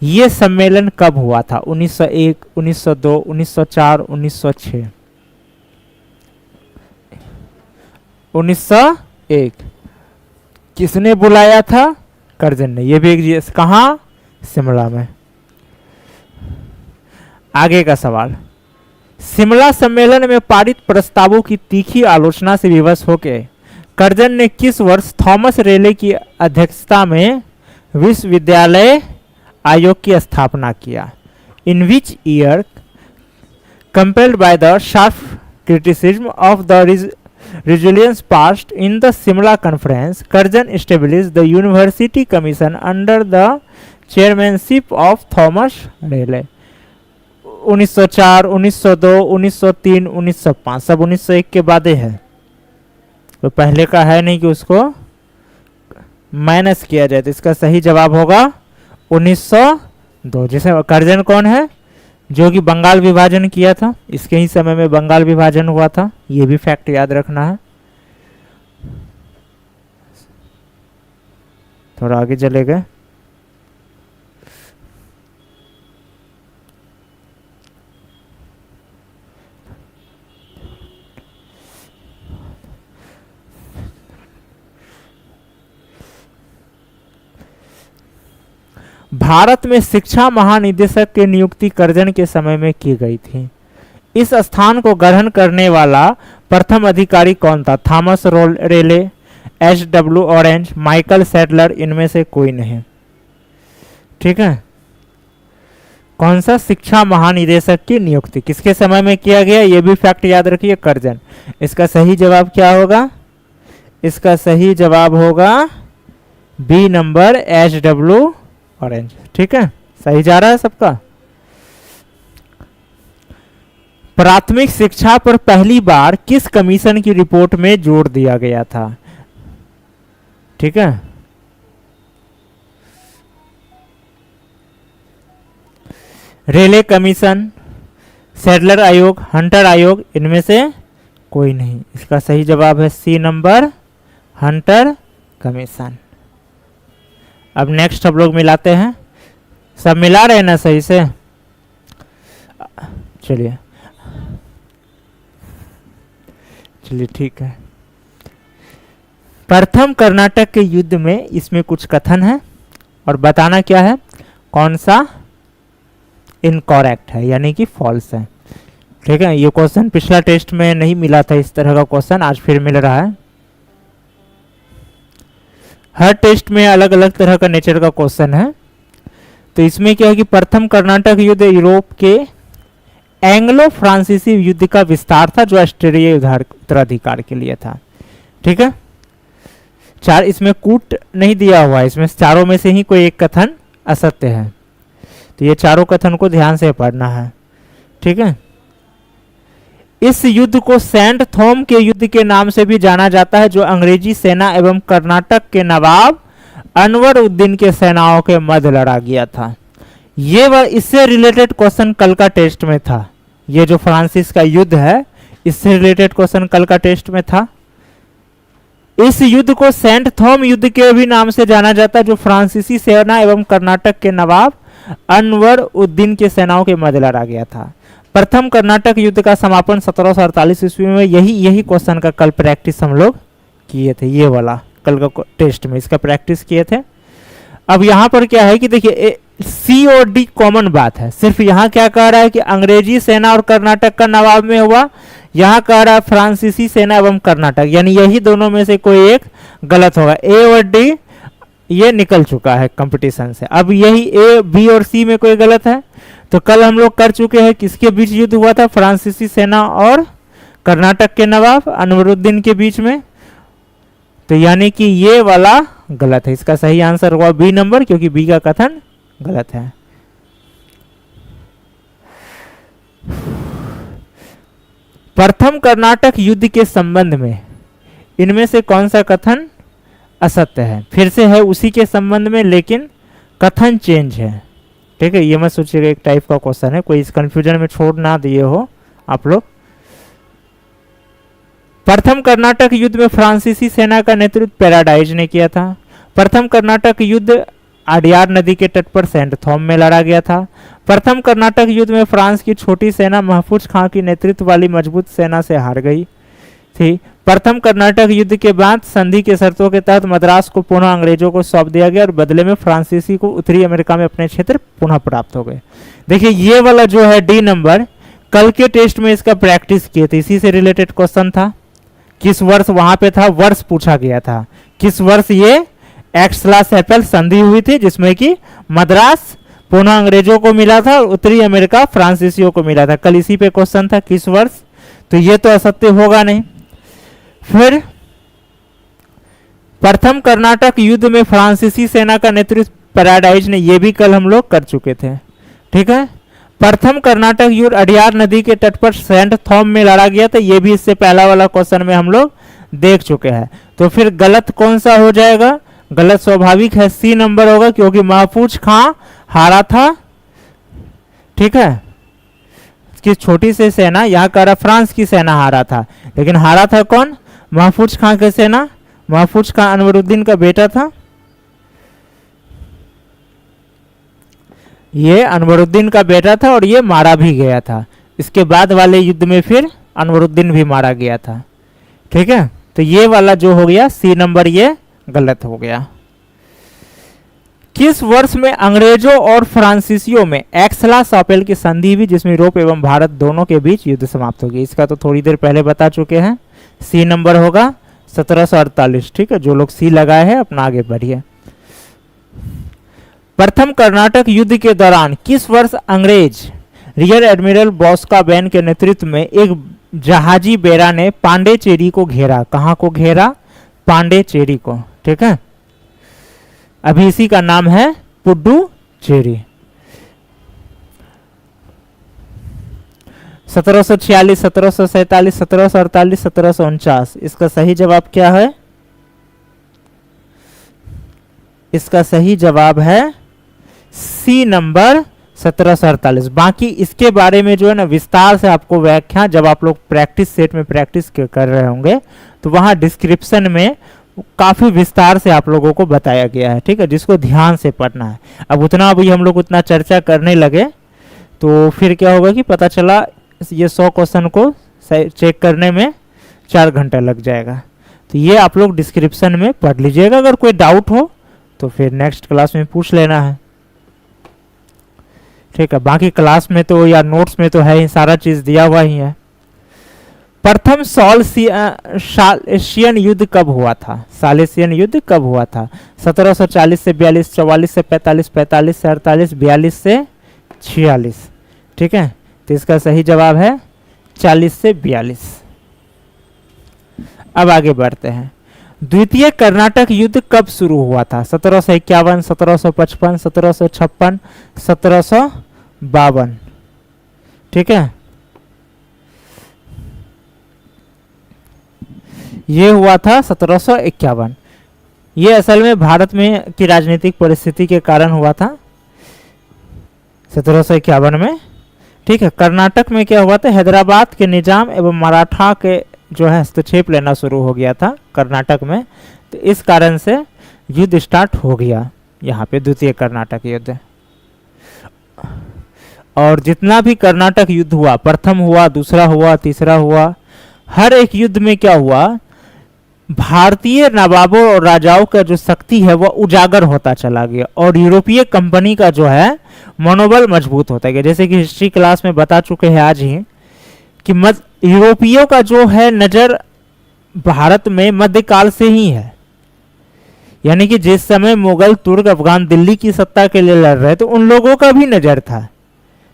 यह सम्मेलन कब हुआ था? 1901, 1902, 1904, 1906? 1901। किसने बुलाया था? कर्जन ने। यह भी एक कहाँ? शिमला में। आगे का सवाल, शिमला सम्मेलन में पारित प्रस्तावों की तीखी आलोचना से विवश होकर कर्जन ने किस वर्ष थॉमस रेले की अध्यक्षता में विश्वविद्यालय आयोग की स्थापना किया? In which year, compelled by the sharp criticism of the resolutions passed in the Simla Conference, Curzon established the University Commission under the chairmanship of Thomas Raleigh. 1904, 1902, 1903, 1905 सब 1901 के बाद है, तो पहले का है नहीं कि उसको माइनस किया जाए। तो इसका सही जवाब होगा 1902। जैसे कर्जन कौन है? जो कि बंगाल विभाजन किया था, इसके ही समय में बंगाल विभाजन हुआ था, ये भी फैक्ट याद रखना है। थोड़ा आगे चले गए। भारत में शिक्षा महानिदेशक की नियुक्ति कर्जन के समय में की गई थी। इस स्थान को ग्रहण करने वाला प्रथम अधिकारी कौन था? थॉमस रेले, एच.डब्ल्यू. ऑरेंज, माइकल सैडलर, इनमें से कोई नहीं, ठीक है। कौन सा? शिक्षा महानिदेशक की नियुक्ति किसके समय में किया गया? ये भी फैक्ट याद रखिए, कर्जन। इसका सही जवाब क्या होगा? इसका सही जवाब होगा बी नंबर, एच.डब्ल्यू. ऑरेंज, ठीक है। सही जा रहा है सबका। प्राथमिक शिक्षा पर पहली बार किस कमीशन की रिपोर्ट में जोर दिया गया था? ठीक है, रेले कमीशन, सैडलर आयोग, हंटर आयोग, इनमें से कोई नहीं। इसका सही जवाब है सी नंबर, हंटर कमीशन। अब नेक्स्ट हम लोग मिलाते हैं। सब मिला रहे हैं ना सही से? चलिए ठीक है। प्रथम कर्नाटक के युद्ध में इसमें कुछ कथन है और बताना क्या है, कौन सा इनकरेक्ट है यानी कि फॉल्स है, ठीक है। ये क्वेश्चन पिछला टेस्ट में नहीं मिला था, इस तरह का क्वेश्चन आज फिर मिल रहा है। हर टेस्ट में अलग अलग तरह का नेचर का क्वेश्चन है। तो इसमें क्या है कि प्रथम कर्नाटक युद्ध यूरोप के एंग्लो फ्रांसीसी युद्ध का विस्तार था जो ऑस्ट्रेलियाई उत्तराधिकार के लिए था, ठीक है। चार इसमें कूट नहीं दिया हुआ है, इसमें चारों में से ही कोई एक कथन असत्य है, तो ये चारों कथन को ध्यान से पढ़ना है, ठीक है। इस युद्ध को सेंट थॉम के युद्ध के नाम से भी जाना जाता है, जो अंग्रेजी सेना एवं कर्नाटक के नवाब अनवर उद्दीन के सेनाओं के मध्य लड़ा गया था। ये इससे रिलेटेड क्वेश्चन कल का टेस्ट में था। ये जो फ्रांसिस का युद्ध है इससे रिलेटेड क्वेश्चन कल का टेस्ट में था। इस युद्ध को सेंट थॉम युद्ध के भी नाम से जाना जाता है, जो फ्रांसीसी सेना एवं कर्नाटक के नवाब अनवर उद्दीन के सेनाओं के मध्य लड़ा गया था। प्रथम कर्नाटक युद्ध का समापन 1748 ईस्वी में यही क्वेश्चन का कल प्रैक्टिस हम लोग किए थे। ये वाला कल का टेस्ट में इसका प्रैक्टिस किए थे। अब यहाँ पर क्या है कि देखिए सी और डी कॉमन बात है, सिर्फ यहाँ क्या कह रहा है कि अंग्रेजी सेना और कर्नाटक का नवाब में हुआ, यहाँ कह रहा है फ्रांसीसी सेना एवं कर्नाटक, यानी यही दोनों में से कोई एक गलत होगा। ए और डी ये निकल चुका है कंपटीशन से। अब यही ए बी और सी में कोई गलत है। तो कल हम लोग कर चुके हैं किसके बीच युद्ध हुआ था, फ्रांसीसी सेना और कर्नाटक के नवाब अनवरुद्दीन के बीच में। तो यानी कि ये वाला गलत है, इसका सही आंसर हुआ बी नंबर, क्योंकि बी का कथन गलत है। प्रथम कर्नाटक युद्ध के संबंध में इनमें से कौन सा कथन असत्य है? फिर से है उसी के संबंध में, लेकिन कथन चेंज है। ठीक है, ये मत सोचिएगा एक टाइप का क्वेश्चन है, कोई इस कंफ्यूजन में छोड़ ना दिए हो आप लोग। प्रथम कर्नाटक युद्ध में फ्रांसीसी सेना का नेतृत्व पैराडाइज ने किया था। प्रथम कर्नाटक युद्ध अडियार नदी के तट पर सेंट थॉम में लड़ा गया था। प्रथम कर्नाटक युद्ध में फ्रांस की छोटी सेना महफूज खां की नेतृत्व वाली मजबूत सेना से हार गई थी। प्रथम कर्नाटक युद्ध के बाद संधि के शर्तों के तहत मद्रास को पुनः अंग्रेजों को सौंप दिया गया और बदले में फ्रांसीसी को उत्तरी अमेरिका में अपने क्षेत्र पुनः प्राप्त हो गए। देखिए ये वाला जो है डी नंबर, कल के टेस्ट में इसका प्रैक्टिस किए थे, इसी से रिलेटेड क्वेश्चन था। किस वर्ष वहां पे था, वर्ष पूछा गया था। किस वर्ष ये एक्स-सेपल संधि हुई थी, जिसमें कि मद्रास पुनः अंग्रेजों को मिला था और उत्तरी अमेरिका फ्रांसीसियों को मिला था। कल इसी पे क्वेश्चन था किस वर्ष, तो ये तो असत्य होगा नहीं। फिर प्रथम कर्नाटक युद्ध में फ्रांसीसी सेना का नेतृत्व पैराडाइज ने, ये भी कल हम लोग कर चुके थे। ठीक है, प्रथम कर्नाटक युद्ध अडियार नदी के तट पर सेंट थॉम में लड़ा गया था, ये भी इससे पहला वाला क्वेश्चन में हम लोग देख चुके हैं। तो फिर गलत कौन सा हो जाएगा? गलत स्वाभाविक है सी नंबर होगा, क्योंकि महफूज खां हारा था। ठीक है, कि छोटी सी सेना, यहाँ कह रहा फ्रांस की सेना हारा था, लेकिन हारा था कौन? महफूज खां की सेना। महफूज खां अनवरुद्दीन का बेटा था। ये अनवरुद्दीन का बेटा था और ये मारा भी गया था। इसके बाद वाले युद्ध में फिर अनवरुद्दीन भी मारा गया था। ठीक है, तो ये वाला जो हो गया सी नंबर, ये गलत हो गया। किस वर्ष में अंग्रेजों और फ्रांसीसियों में एक्स-ला-शापेल की संधि हुई, जिसमें यूरोप एवं भारत दोनों के बीच युद्ध समाप्त हो गया? इसका तो थोड़ी देर पहले बता चुके हैं, सी नंबर होगा 1748। ठीक है, जो लोग सी लगाए हैं अपना आगे बढ़िए। प्रथम कर्नाटक युद्ध के दौरान किस वर्ष अंग्रेज रियर एडमिरल बॉस्काबैन के नेतृत्व में एक जहाजी बेड़ा ने पांडेचेरी को घेरा? कहां को घेरा? पांडेचेरी को। ठीक है, अभी इसी का नाम है पुडुचेरी। 1746, 1747, 1748, 1749। इसका सही जवाब क्या है? इसका सही जवाब है सी नंबर 1748। बाकी इसके बारे में जो है ना विस्तार से आपको व्याख्या जब आप लोग प्रैक्टिस सेट में प्रैक्टिस कर रहे होंगे तो वहां डिस्क्रिप्शन में काफी विस्तार से आप लोगों को बताया गया है। ठीक है, जिसको ध्यान से पढ़ना है। अब उतना अभी हम लोग उतना चर्चा करने लगे तो फिर क्या होगा कि पता चला ये 100 क्वेश्चन को चेक करने में 4 घंटा लग जाएगा। तो ये आप लोग डिस्क्रिप्शन में पढ़ लीजिएगा। अगर कोई डाउट हो तो फिर नेक्स्ट क्लास में पूछ लेना है। ठीक है, बाकी क्लास में तो या नोट्स में तो है ही, सारा चीज दिया हुआ ही है। प्रथम सालेसियन युद्ध कब हुआ था? सालेसियन युद्ध कब हुआ था? 1740 से 42, 44 से 45, 45 से 48, 42 से 46। ठीक है, तो इसका सही जवाब है 40 से 42। अब आगे बढ़ते हैं। द्वितीय कर्नाटक युद्ध कब शुरू हुआ था? 1751, 1755, 1756, 1752। ठीक है, ये हुआ था 1751। ये असल में भारत में की राजनीतिक परिस्थिति के कारण हुआ था। 1751 में। ठीक है, कर्नाटक में क्या हुआ था, हैदराबाद के निजाम एवं मराठा के जो है हस्तक्षेप लेना शुरू हो गया था कर्नाटक में, तो इस कारण से युद्ध स्टार्ट हो गया यहाँ पे, द्वितीय कर्नाटक युद्ध। और जितना भी कर्नाटक युद्ध हुआ, प्रथम हुआ, दूसरा हुआ, तीसरा हुआ, हर एक युद्ध में क्या हुआ, भारतीय नवाबों और राजाओं का जो शक्ति है वह उजागर होता चला गया और यूरोपीय कंपनी का जो है मनोबल मजबूत होता गया। जैसे कि हिस्ट्री क्लास में बता चुके हैं आज ही कि यूरोपियों का जो है नजर भारत में मध्यकाल से ही है, यानी कि जिस समय मुगल, तुर्क, अफगान दिल्ली की सत्ता के लिए लड़ रहे थे, उन लोगों का भी नजर था।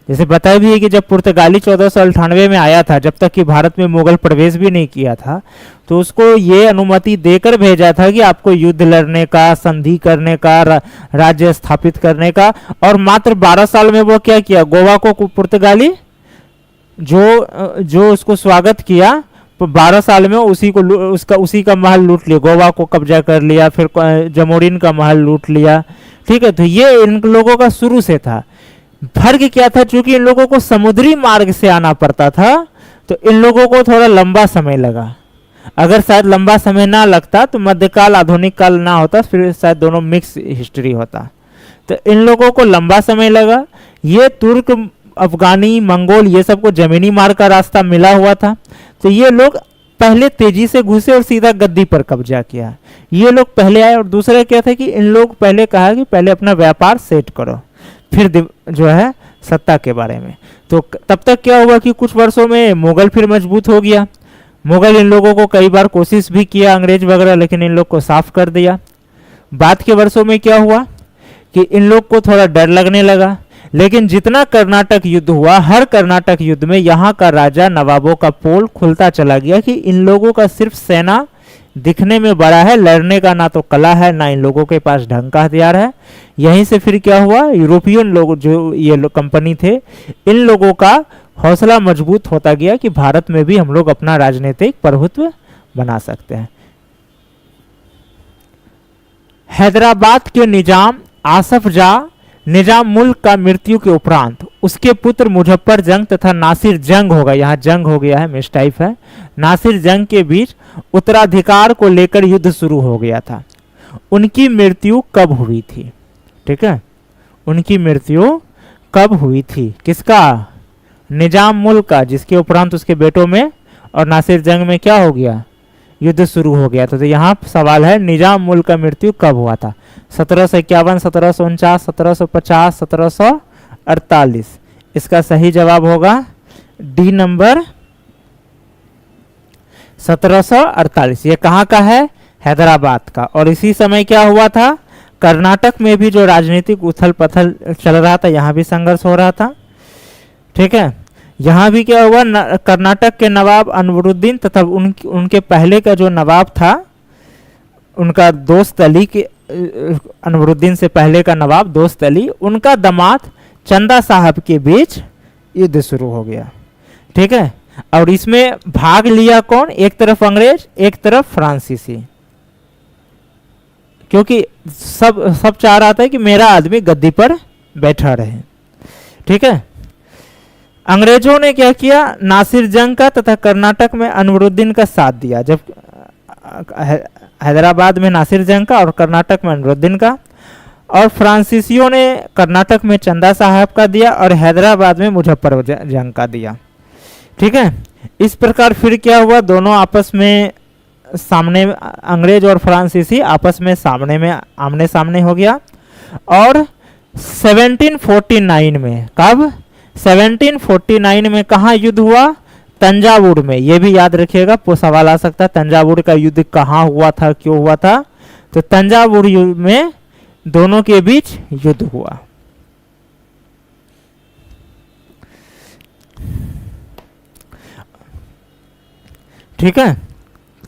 जैसे बताया भी है कि जब पुर्तगाली 1498 में आया था, जब तक कि भारत में मुगल प्रवेश भी नहीं किया था, तो उसको ये अनुमति देकर भेजा था कि आपको युद्ध लड़ने का, संधि करने का, राज्य स्थापित करने का। और मात्र 12 साल में वो क्या किया, गोवा को पुर्तगाली जो उसको स्वागत किया, तो 12 साल में उसी का महल लूट लिया, गोवा को कब्जा कर लिया, फिर जमोरिन का महल लूट लिया। ठीक है, तो ये इन लोगों का शुरू से था। फर्क क्या था, चूंकि इन लोगों को समुद्री मार्ग से आना पड़ता था, तो इन लोगों को थोड़ा लंबा समय लगा। अगर शायद लंबा समय ना लगता तो मध्यकाल आधुनिक काल ना होता, फिर शायद दोनों मिक्स हिस्ट्री होता। तो इन लोगों को लंबा समय लगा। ये तुर्क, अफगानी, मंगोल, ये सबको जमीनी मार्ग का रास्ता मिला हुआ था, तो ये लोग पहले तेजी से घुसे और सीधा गद्दी पर कब्जा किया। ये लोग पहले आए। और दूसरा क्या था कि इन लोग पहले कहा कि पहले अपना व्यापार सेट करो, फिर जो है सत्ता के बारे में। तो तब तक क्या हुआ कि कुछ वर्षों में मुगल फिर मजबूत हो गया। मुगल इन लोगों को कई बार कोशिश भी किया, अंग्रेज वगैरह, लेकिन इन लोग को साफ कर दिया। बाद के वर्षों में क्या हुआ कि इन लोग को थोड़ा डर लगने लगा। लेकिन जितना कर्नाटक युद्ध हुआ, हर कर्नाटक युद्ध में यहाँ का राजा, नवाबों का पोल खुलता चला गया कि इन लोगों का सिर्फ सेना दिखने में बड़ा है, लड़ने का ना तो कला है, ना इन लोगों के पास ढंग का हथियार है। यहीं से फिर क्या हुआ, यूरोपियन लोग, जो ये कंपनी थे, इन लोगों का हौसला मजबूत होता गया कि भारत में भी हम लोग अपना राजनीतिक प्रभुत्व बना सकते हैं। हैदराबाद के निजाम आसफ जा निजाम मुल्क का मृत्यु के उपरांत उसके पुत्र मुजफ्फर जंग तथा नासिर जंग होगा, यहाँ जंग हो गया है, मिसटाइप है, नासिर जंग के बीच उत्तराधिकार को लेकर युद्ध शुरू हो गया था। उनकी मृत्यु कब हुई थी? ठीक है, उनकी मृत्यु कब हुई थी? किसका? निजाम मुल्क का, जिसके उपरांत उसके बेटों में और नासिर जंग में क्या हो गया, युद्ध शुरू हो गया था। तो यहाँ सवाल है निजाम मुल्क का मृत्यु कब हुआ था? 1751, 1749, 1750, 1748। इसका सही जवाब होगा डी नंबर 1748। ये कहाँ का है? हैदराबाद का। और इसी समय क्या हुआ था, कर्नाटक में भी जो राजनीतिक उथल पथल चल रहा था, यहाँ भी संघर्ष हो रहा था। ठीक है, यहाँ भी क्या हुआ, कर्नाटक के नवाब अनवरुद्दीन तथा उनके पहले का जो नवाब था, उनका दोस्त अली के, अनवरुद्दीन से पहले का नवाब दोस्त अली, उनका दामाद चंदा साहब के बीच युद्ध शुरू हो गया। ठीक है, और इसमें भाग लिया कौन? एक तरफ अंग्रेज, एक तरफ फ्रांसीसी, क्योंकि सब चाह रहा था कि मेरा आदमी गद्दी पर बैठा रहे। ठीक है, अंग्रेजों ने क्या किया, नासिर जंग का तथा कर्नाटक में अनवरुद्दीन का साथ दिया। जब हैदराबाद में नासिर जंग का और कर्नाटक में अनवरुद्दीन का, और फ्रांसीसियों ने कर्नाटक में चंदा साहब का दिया और हैदराबाद में मुजफ्फर जंग का दिया। ठीक है, इस प्रकार फिर क्या हुआ, दोनों आपस में सामने, अंग्रेज और फ्रांसीसी आपस में आमने सामने हो गया। और 1749 में, कब? 1749 में कहाँ युद्ध हुआ? तंजावुर में। ये भी याद रखिएगा, सवाल आ सकता है तंजावुर का युद्ध कहाँ हुआ था, क्यों हुआ था? तो तंजावुर में दोनों के बीच युद्ध हुआ। ठीक है,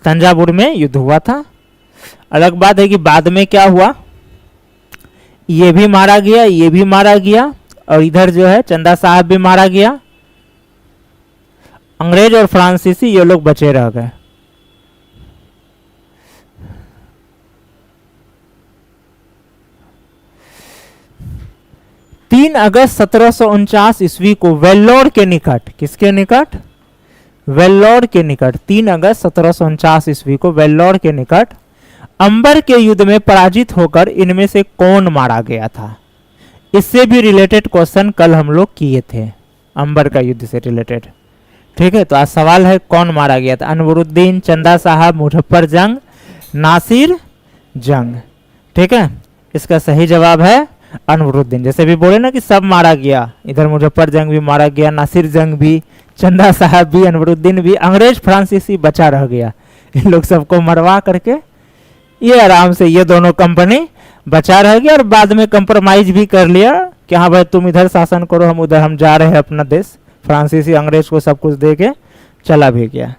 तंजावुर में युद्ध हुआ था। अलग बात है कि बाद में क्या हुआ, ये भी मारा गया, ये भी मारा गया, और इधर जो है चंदा साहब भी मारा गया। अंग्रेज और फ्रांसीसी ये लोग बचे रह गए। 3 अगस्त 1749 ईस्वी को वेल्लोर के निकट, किसके निकट? वेल्लोर के निकट 3 अगस्त 1749 ईस्वी को वेल्लोर के निकट अंबर के युद्ध में पराजित होकर इनमें से कौन मारा गया था? इससे भी रिलेटेड क्वेश्चन कल हम लोग किए थे, अंबर का युद्ध से रिलेटेड। ठीक है, तो आज सवाल है कौन मारा गया था? अनवरुद्दीन, चंदा साहब, मुजफ्फर जंग, नासिर जंग। ठीक है, इसका सही जवाब है अनवरुद्दीन। जैसे भी बोले ना कि सब मारा गया, इधर मुजफ्फर जंग भी मारा गया, नासिर जंग भी, चंदा साहब भी, अनवरुद्दीन भी, अंग्रेज फ्रांसीसी बचा रह गया। इन लोग सबको मरवा करके ये आराम से ये दोनों कंपनी बचा रह गया और बाद में कंप्रोमाइज भी कर लिया कि हाँ भाई तुम इधर शासन करो, हम उधर, हम जा रहे हैं अपना देश। फ्रांसीसी अंग्रेज को सब कुछ दे के चला भी गया।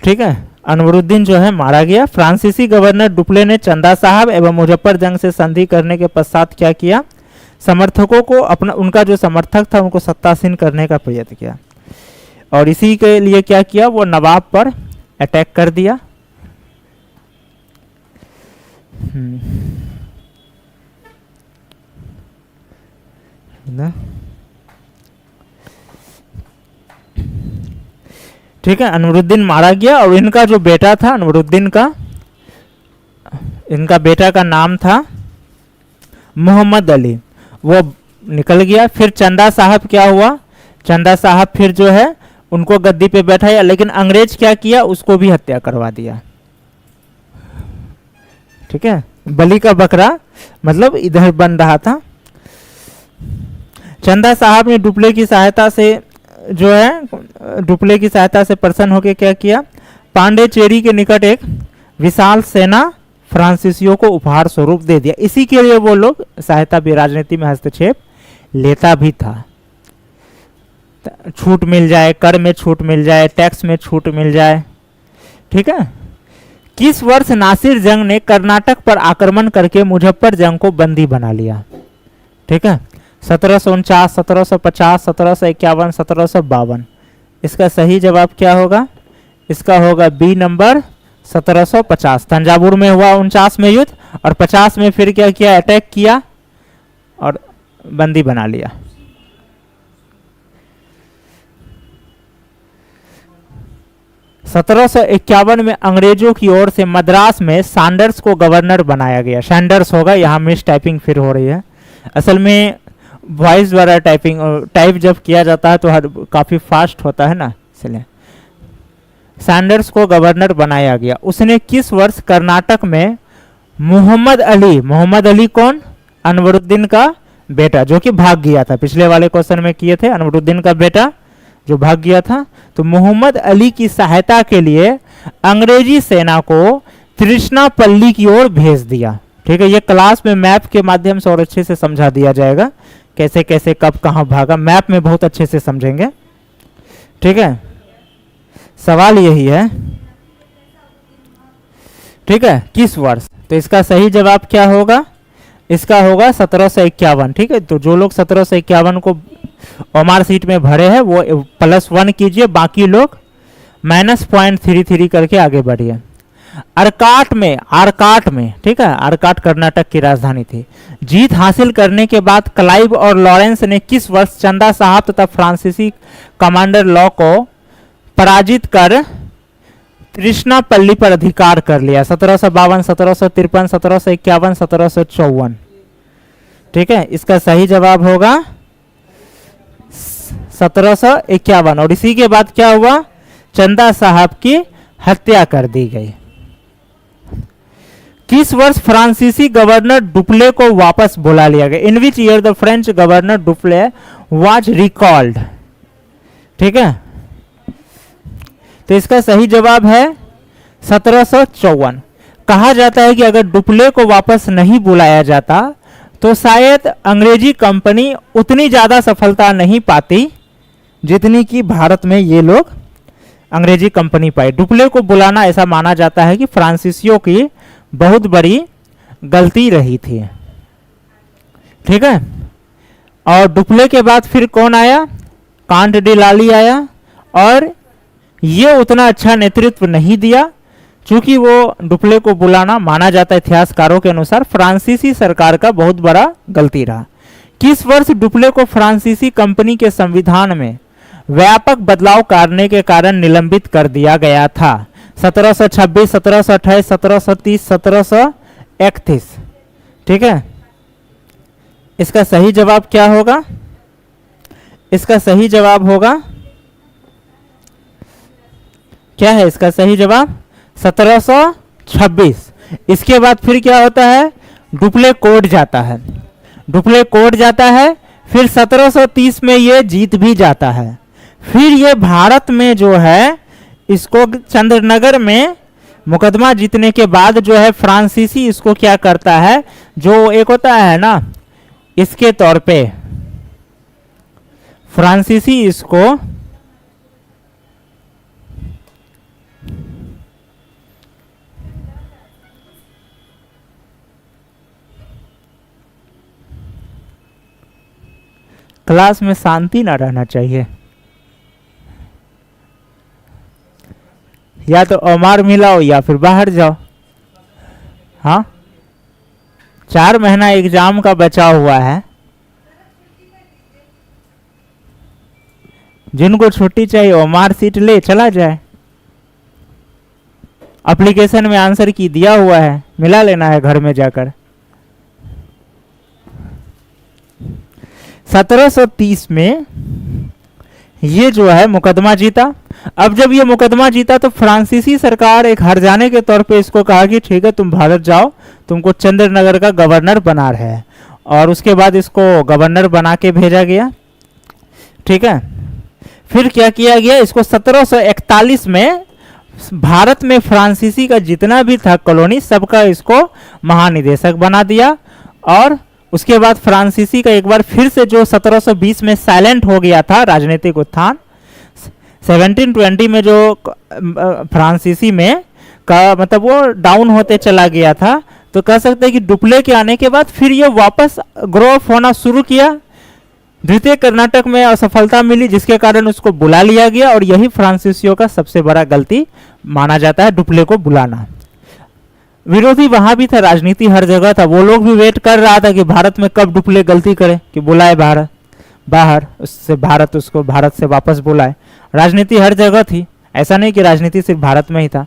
ठीक है, अनवरुद्दीन जो है मारा गया। फ्रांसीसी गवर्नर डुप्ले ने चंदा साहब एवं मुजफ्फर जंग से संधि करने के पश्चात क्या किया? समर्थकों को अपना, उनका जो समर्थक था उनको सत्तासीन करने का प्रयत्न किया और इसी के लिए क्या किया? वो नवाब पर अटैक कर दिया। ठीक है, अनवरुद्दीन मारा गया और इनका जो बेटा था अनवरुद्दीन का, इनका बेटा का नाम था मोहम्मद अली, वो निकल गया। फिर चंदा साहब क्या हुआ? चंदा साहब फिर जो है उनको गद्दी पे बैठाया, लेकिन अंग्रेज क्या किया? उसको भी हत्या करवा दिया। ठीक है, बलि का बकरा मतलब इधर बन रहा था। चंदा साहब ने डुप्ले की सहायता से जो है, डुप्ले की सहायता से प्रसन्न होकर क्या किया? पांडेचेरी के निकट एक विशाल सेना फ्रांसीसियों को उपहार स्वरूप दे दिया। इसी के लिए वो लोग सहायता भी, राजनीति में हस्तक्षेप लेता भी था। छूट मिल जाए, कर में छूट मिल जाए, टैक्स में छूट मिल जाए। ठीक है, किस वर्ष नासिर जंग ने कर्नाटक पर आक्रमण करके मुजफ्फर जंग को बंदी बना लिया? ठीक है, 1749, 1750, 1751, 1752। इसका सही जवाब क्या होगा? इसका होगा बी नंबर 1750। तंजावुर में हुआ 49 में युद्ध और 50 में फिर क्या किया? अटैक किया और बंदी बना लिया। सत्रह सौ 51 में अंग्रेजों की ओर से मद्रास में सैंडर्स को गवर्नर बनाया गया। सैंडर्स होगा, यहाँ मिस टाइपिंग फिर हो रही है। असल में वॉइस द्वारा टाइप जब किया जाता है तो काफी फास्ट होता है ना, इसलिए सैंडर्स को गवर्नर बनाया गया। उसने किस वर्ष कर्नाटक में मोहम्मद अली कौन? अनवरुद्दीन का बेटा, जो कि भाग गया था। पिछले वाले क्वेश्चन में किए थे, अनवरुद्दीन का बेटा जो भाग गया था। तो मोहम्मद अली की सहायता के लिए अंग्रेजी सेना को त्रिशनापल्ली की ओर भेज दिया। ठीक है, ये क्लास में मैप के माध्यम से और अच्छे से समझा दिया जाएगा, कैसे कैसे कब कहां भागा, मैप में बहुत अच्छे से समझेंगे। ठीक है, सवाल यही है। ठीक है, किस वर्ष? तो इसका सही जवाब क्या होगा? इसका होगा 1751। ठीक है, तो जो लोग 1751 को ओमार सीट में भरे हैं वो +1 कीजिए, बाकी लोग -0.33 करके आगे बढ़िए। आरकाट में, ठीक है, आरकाट कर्नाटक की राजधानी थी। जीत हासिल करने के बाद क्लाइव और लॉरेंस ने किस वर्ष चंदा साहब तथा फ्रांसीसी कमांडर लॉ को पराजित कर त्रिशनापल्ली पर अधिकार कर लिया? 1752, 1753, 1751, 1754। ठीक है, इसका सही जवाब होगा 1751। और इसी के बाद क्या हुआ? चंदा साहब की हत्या कर दी गई। किस वर्ष फ्रांसीसी गवर्नर डुप्ले को वापस बुला लिया गया? In which year the French governor Dupleix was recalled? ठीक है, तो इसका सही जवाब है 1754। कहा जाता है कि अगर डुप्ले को वापस नहीं बुलाया जाता तो शायद अंग्रेजी कंपनी उतनी ज्यादा सफलता नहीं पाती जितनी कि भारत में ये लोग अंग्रेजी कंपनी पाई। डुप्ले को बुलाना ऐसा माना जाता है कि फ्रांसीसियों की बहुत बड़ी गलती रही थी। ठीक है, और डुप्ले के बाद फिर कौन आया? कांट डी लाली आया और ये उतना अच्छा नेतृत्व नहीं दिया। चूंकि वो डुप्ले को बुलाना माना जाता है इतिहासकारों के अनुसार फ्रांसीसी सरकार का बहुत बड़ा गलती रहा। किस वर्ष डुप्ले को फ्रांसीसी कंपनी के संविधान में व्यापक बदलाव करने के कारण निलंबित कर दिया गया था? 1726, 1728, 1730, 1731। ठीक है, इसका सही जवाब क्या होगा? इसका सही जवाब होगा, क्या है इसका सही जवाब? 1726। इसके बाद फिर क्या होता है? डुप्ले कोर्ट जाता है, डुप्ले कोर्ट जाता है, फिर 1730 में ये जीत भी जाता है। फिर ये भारत में जो है इसको चंद्रनगर में मुकदमा जीतने के बाद जो है फ्रांसीसी इसको क्या करता है, जो एक होता है ना इसके तौर पे फ्रांसीसी इसको क्लास में शांति ना रहना चाहिए, या तो अमार मिलाओ या फिर बाहर जाओ। हाँ, 4 महीना एग्जाम का बचा हुआ है, जिनको छुट्टी चाहिए वो मार्कशीट ले चला जाए। एप्लीकेशन में आंसर की दिया हुआ है, मिला लेना है घर में जाकर। 1730 में ये जो है मुकदमा जीता। अब जब ये मुकदमा जीता तो फ्रांसीसी सरकार एक हार जाने के तौर पे इसको कहा कि ठीक है तुम भारत जाओ, तुमको चंद्रनगर का गवर्नर बना रहे हैं, और उसके बाद इसको गवर्नर बना के भेजा गया। ठीक है, फिर क्या किया गया, इसको 1741 में भारत में फ्रांसीसी का जितना भी था कॉलोनी सबका इसको महानिदेशक बना दिया। और उसके बाद फ्रांसीसी का एक बार फिर से जो 1720 में साइलेंट हो गया था राजनीतिक उत्थान, 1720 में जो फ्रांसीसी में का मतलब वो डाउन होते चला गया था, तो कह सकते हैं कि डुप्ले के आने के बाद फिर ये वापस ग्रो अप होना शुरू किया। द्वितीय कर्नाटक में असफलता मिली जिसके कारण उसको बुला लिया गया, और यही फ्रांसीसियों का सबसे बड़ा गलती माना जाता है, डुप्ले को बुलाना। विरोधी वहां भी था, राजनीति हर जगह था, वो लोग भी वेट कर रहा था कि भारत में कब डुप्ले गलती करे कि बुलाए भारत बाहर, उससे भारत उसको भारत से वापस बुलाए। राजनीति हर जगह थी, ऐसा नहीं कि राजनीति सिर्फ भारत में ही था।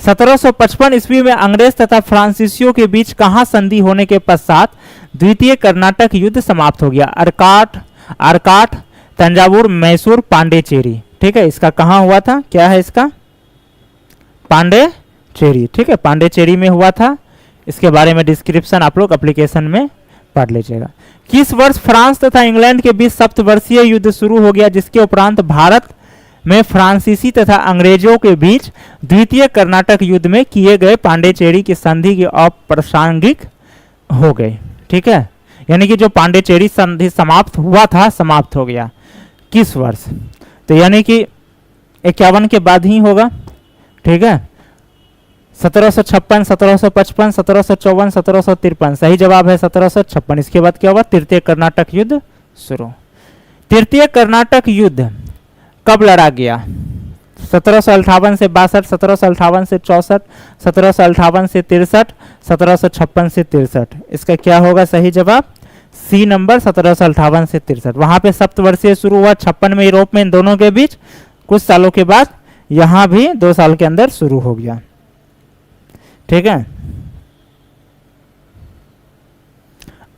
1755 ईस्वी में अंग्रेज तथा फ्रांसीसियों के बीच कहां संधि होने के पश्चात द्वितीय कर्नाटक युद्ध समाप्त हो गया? आरकाट, तंजावुर, मैसूर, पांडेचेरी। ठीक है, इसका कहां हुआ था, क्या है इसका? पांडेचेरी। ठीक है, पांडेचेरी में हुआ था। इसके बारे में डिस्क्रिप्शन आप लोग एप्लीकेशन में पढ़ लीजिएगा। किस वर्ष फ्रांस तथा इंग्लैंड के बीच सप्तवर्षीय युद्ध शुरू हो गया, जिसके उपरांत भारत में फ्रांसीसी तथा अंग्रेजों के बीच द्वितीय कर्नाटक युद्ध में किए गए पांडेचेरी की संधि की अप्रासंगिक हो गई? ठीक है, यानी कि जो पांडेचेरी संधि समाप्त हुआ था समाप्त हो गया। किस वर्ष? तो यानी कि 51 के बाद ही होगा। ठीक है, 1756, 1755, 1754, 1753। सही जवाब है 1756। इसके बाद क्या हुआ? तृतीय कर्नाटक युद्ध शुरू। तृतीय कर्नाटक युद्ध कब लड़ा गया? 1758 से 62, 1758 से 64, 1758 से 63, 1756 से 63। इसका क्या होगा सही जवाब? सी नंबर, 1758 से 63। वहां पे सप्तवर्षीय शुरू हुआ, 56 में यूरोप में इन दोनों के बीच, कुछ सालों के बाद यहां भी 2 साल के अंदर शुरू हो गया। ठीक है,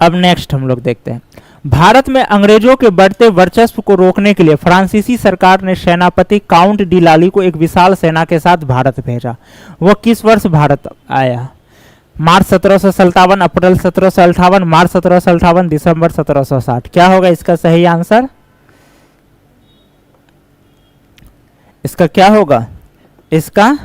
अब नेक्स्ट हम लोग देखते हैं। भारत में अंग्रेजों के बढ़ते वर्चस्व को रोकने के लिए फ्रांसीसी सरकार ने सेनापति काउंट डी लाली को एक विशाल सेना के साथ भारत भेजा। वह किस वर्ष भारत आया? मार्च 1757, अप्रैल 1758, मार्च 1758, दिसंबर 1760। क्या होगा इसका सही आंसर? इसका क्या होगा? इसका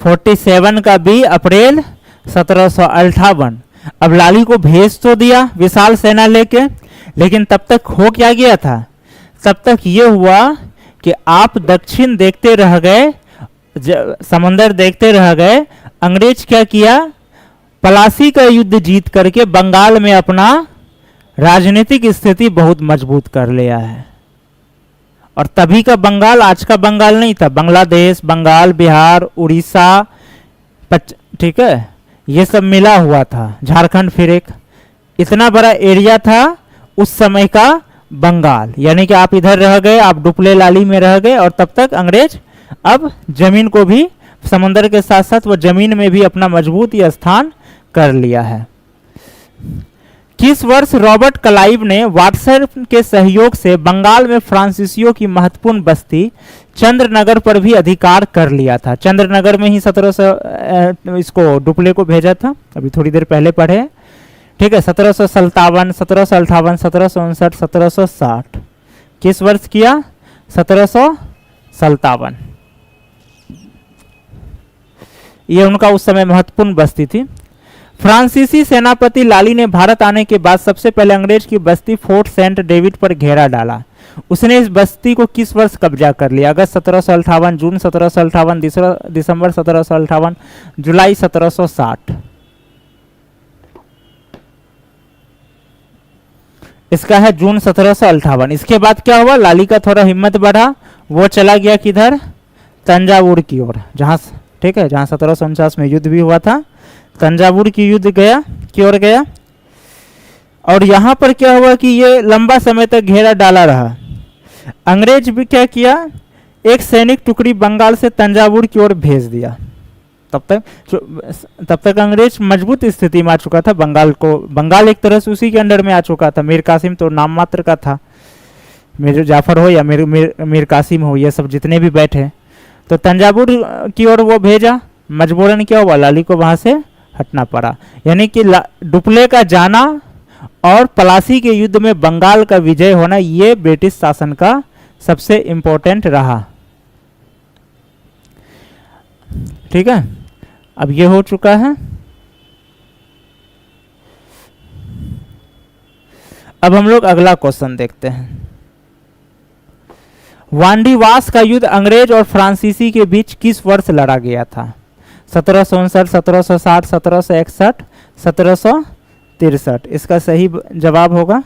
47 का बी, अप्रैल 1758। अब लाली को भेज तो दिया विशाल सेना लेके, लेकिन तब तक हो क्या गया था? तब तक ये हुआ कि आप दक्षिण देखते रह गए, समंदर देखते रह गए। अंग्रेज क्या किया? पलासी का युद्ध जीत करके बंगाल में अपना राजनीतिक स्थिति बहुत मजबूत कर लिया है। और तभी का बंगाल आज का बंगाल नहीं था, बांग्लादेश, बंगाल, बिहार, उड़ीसा, ठीक है, ये सब मिला हुआ था, झारखंड, फिर एक इतना बड़ा एरिया था उस समय का बंगाल। यानी कि आप इधर रह गए, आप डुप्ले लाली में रह गए, और तब तक अंग्रेज अब जमीन को भी, समुद्र के साथ साथ वो जमीन में भी अपना मजबूत ये स्थान कर लिया है। किस वर्ष रॉबर्ट क्लाइव ने वाटसन के सहयोग से बंगाल में फ्रांसीसियों की महत्वपूर्ण बस्ती चंद्रनगर पर भी अधिकार कर लिया था? चंद्रनगर में ही 1700 इसको डुप्ले को भेजा था, अभी थोड़ी देर पहले पढ़े, ठीक है। 1757, 1758, 1759, 1760, किस वर्ष किया? 1757। ये उनका उस समय महत्वपूर्ण बस्ती थी। फ्रांसीसी सेनापति लाली ने भारत आने के बाद सबसे पहले अंग्रेज की बस्ती फोर्ट सेंट डेविड पर घेरा डाला। उसने इस बस्ती को किस वर्ष कब्जा कर लिया? अगस्त 1758, जून 1758, दिसंबर 1758, जुलाई 1760। इसका है जून 1758। इसके बाद क्या हुआ? लाली का थोड़ा हिम्मत बढ़ा, वो चला गया किधर? तंजावुर की ओर, जहां, ठीक है, जहां 1749 में युद्ध भी हुआ था, तंजावुर की युद्ध गया की ओर गया। और यहां पर क्या हुआ कि ये लंबा समय तक घेरा डाला रहा। अंग्रेज भी क्या किया? एक सैनिक टुकड़ी बंगाल से तंजावुर की ओर भेज दिया। तब तक अंग्रेज मजबूत स्थिति में आ चुका था। बंगाल एक तरह से उसी के अंडर में आ चुका था। मीर कासिम तो नाम मात्र का था, मीर जाफर हो या मीर कासिम हो, ये सब जितने भी बैठे, तो तंजावुर की ओर वो भेजा। मजबूरन क्या हुआ? लाली को वहां से हटना पड़ा। यानी कि डुप्ले का जाना और पलासी के युद्ध में बंगाल का विजय होना, ये ब्रिटिश शासन का सबसे इंपॉर्टेंट रहा। ठीक है, अब ये हो चुका है। अब हम लोग अगला क्वेश्चन देखते हैं। वांडीवास का युद्ध अंग्रेज और फ्रांसीसी के बीच किस वर्ष लड़ा गया था? 1759, 1760, 1761, 1763। इसका सही जवाब होगा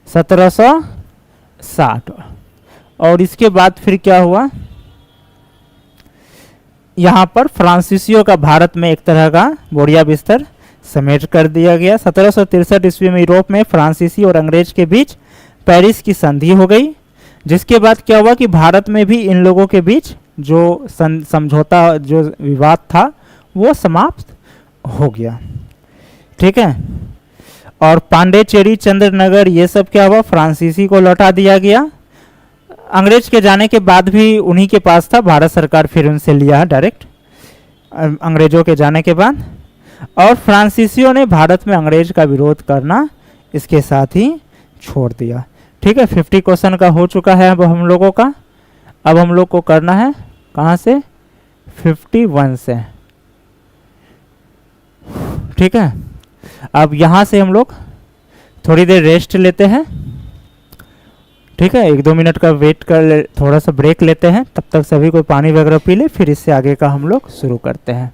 1760। और इसके बाद फिर क्या हुआ? यहां पर फ्रांसीसियों का भारत में एक तरह का बोरिया बिस्तर समेट कर दिया गया। 1763 ईस्वी में यूरोप में फ्रांसीसी और अंग्रेज के बीच पेरिस की संधि हो गई, जिसके बाद क्या हुआ कि भारत में भी इन लोगों के बीच जो समझौता, जो विवाद था, वो समाप्त हो गया। ठीक है, और पांडेचेरी, चंद्रनगर, ये सब क्या हुआ? फ्रांसीसी को लौटा दिया गया। अंग्रेज के जाने के बाद भी उन्हीं के पास था, भारत सरकार फिर उनसे लिया डायरेक्ट अंग्रेजों के जाने के बाद। और फ्रांसीसियों ने भारत में अंग्रेज का विरोध करना इसके साथ ही छोड़ दिया। ठीक है, 50 क्वेश्चन का हो चुका है अब हम लोगों का। अब हम लोग को करना है कहाँ से? 51 से। ठीक है, अब यहाँ से हम लोग थोड़ी देर रेस्ट लेते हैं। ठीक है, 1-2 मिनट का वेट कर थोड़ा सा ब्रेक लेते हैं। तब तक सभी कोई पानी वगैरह पी ले, फिर इससे आगे का हम लोग शुरू करते हैं।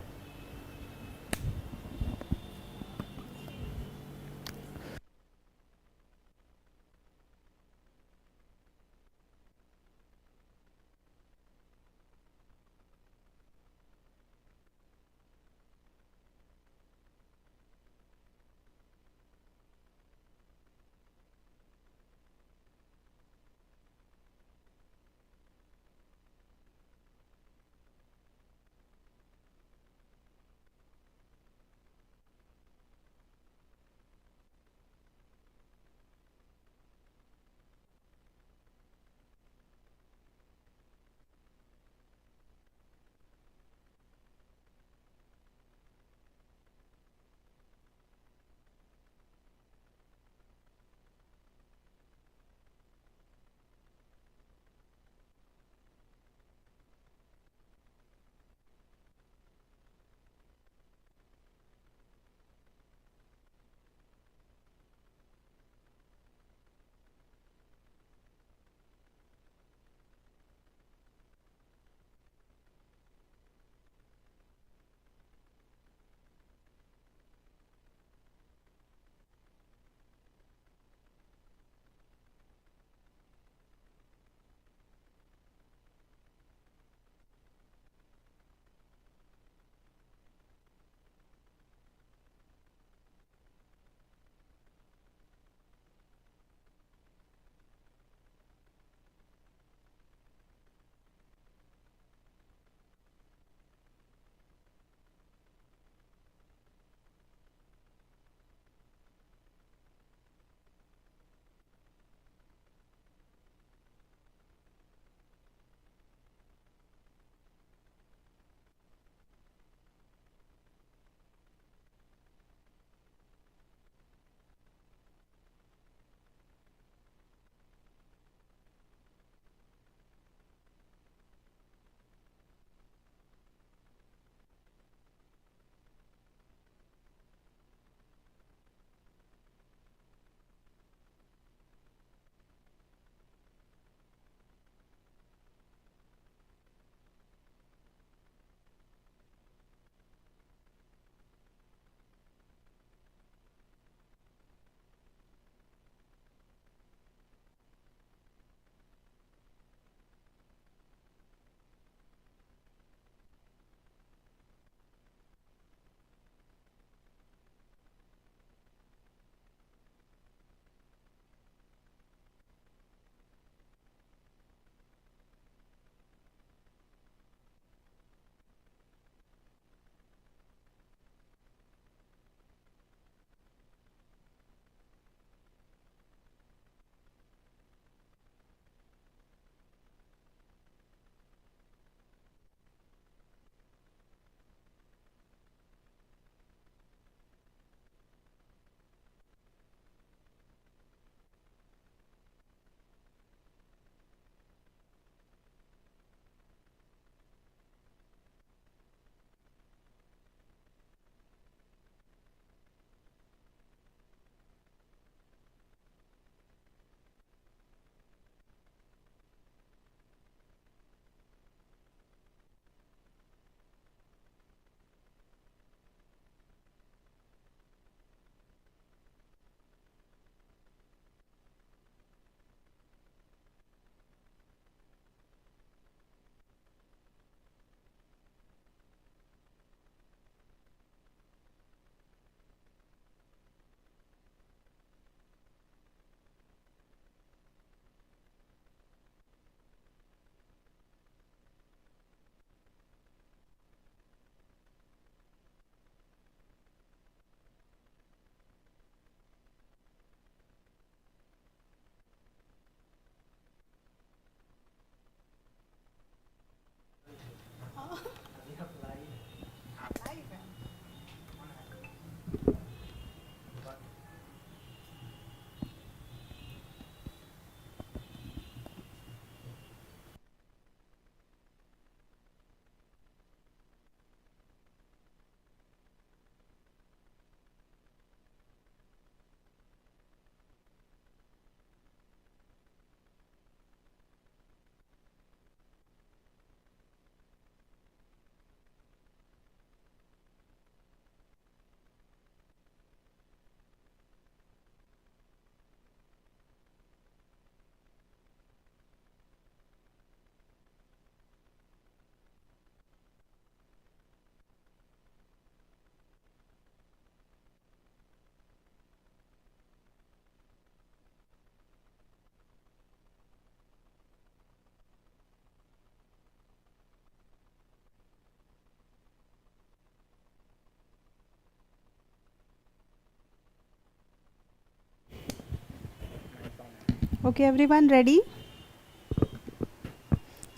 Okay, everyone ready?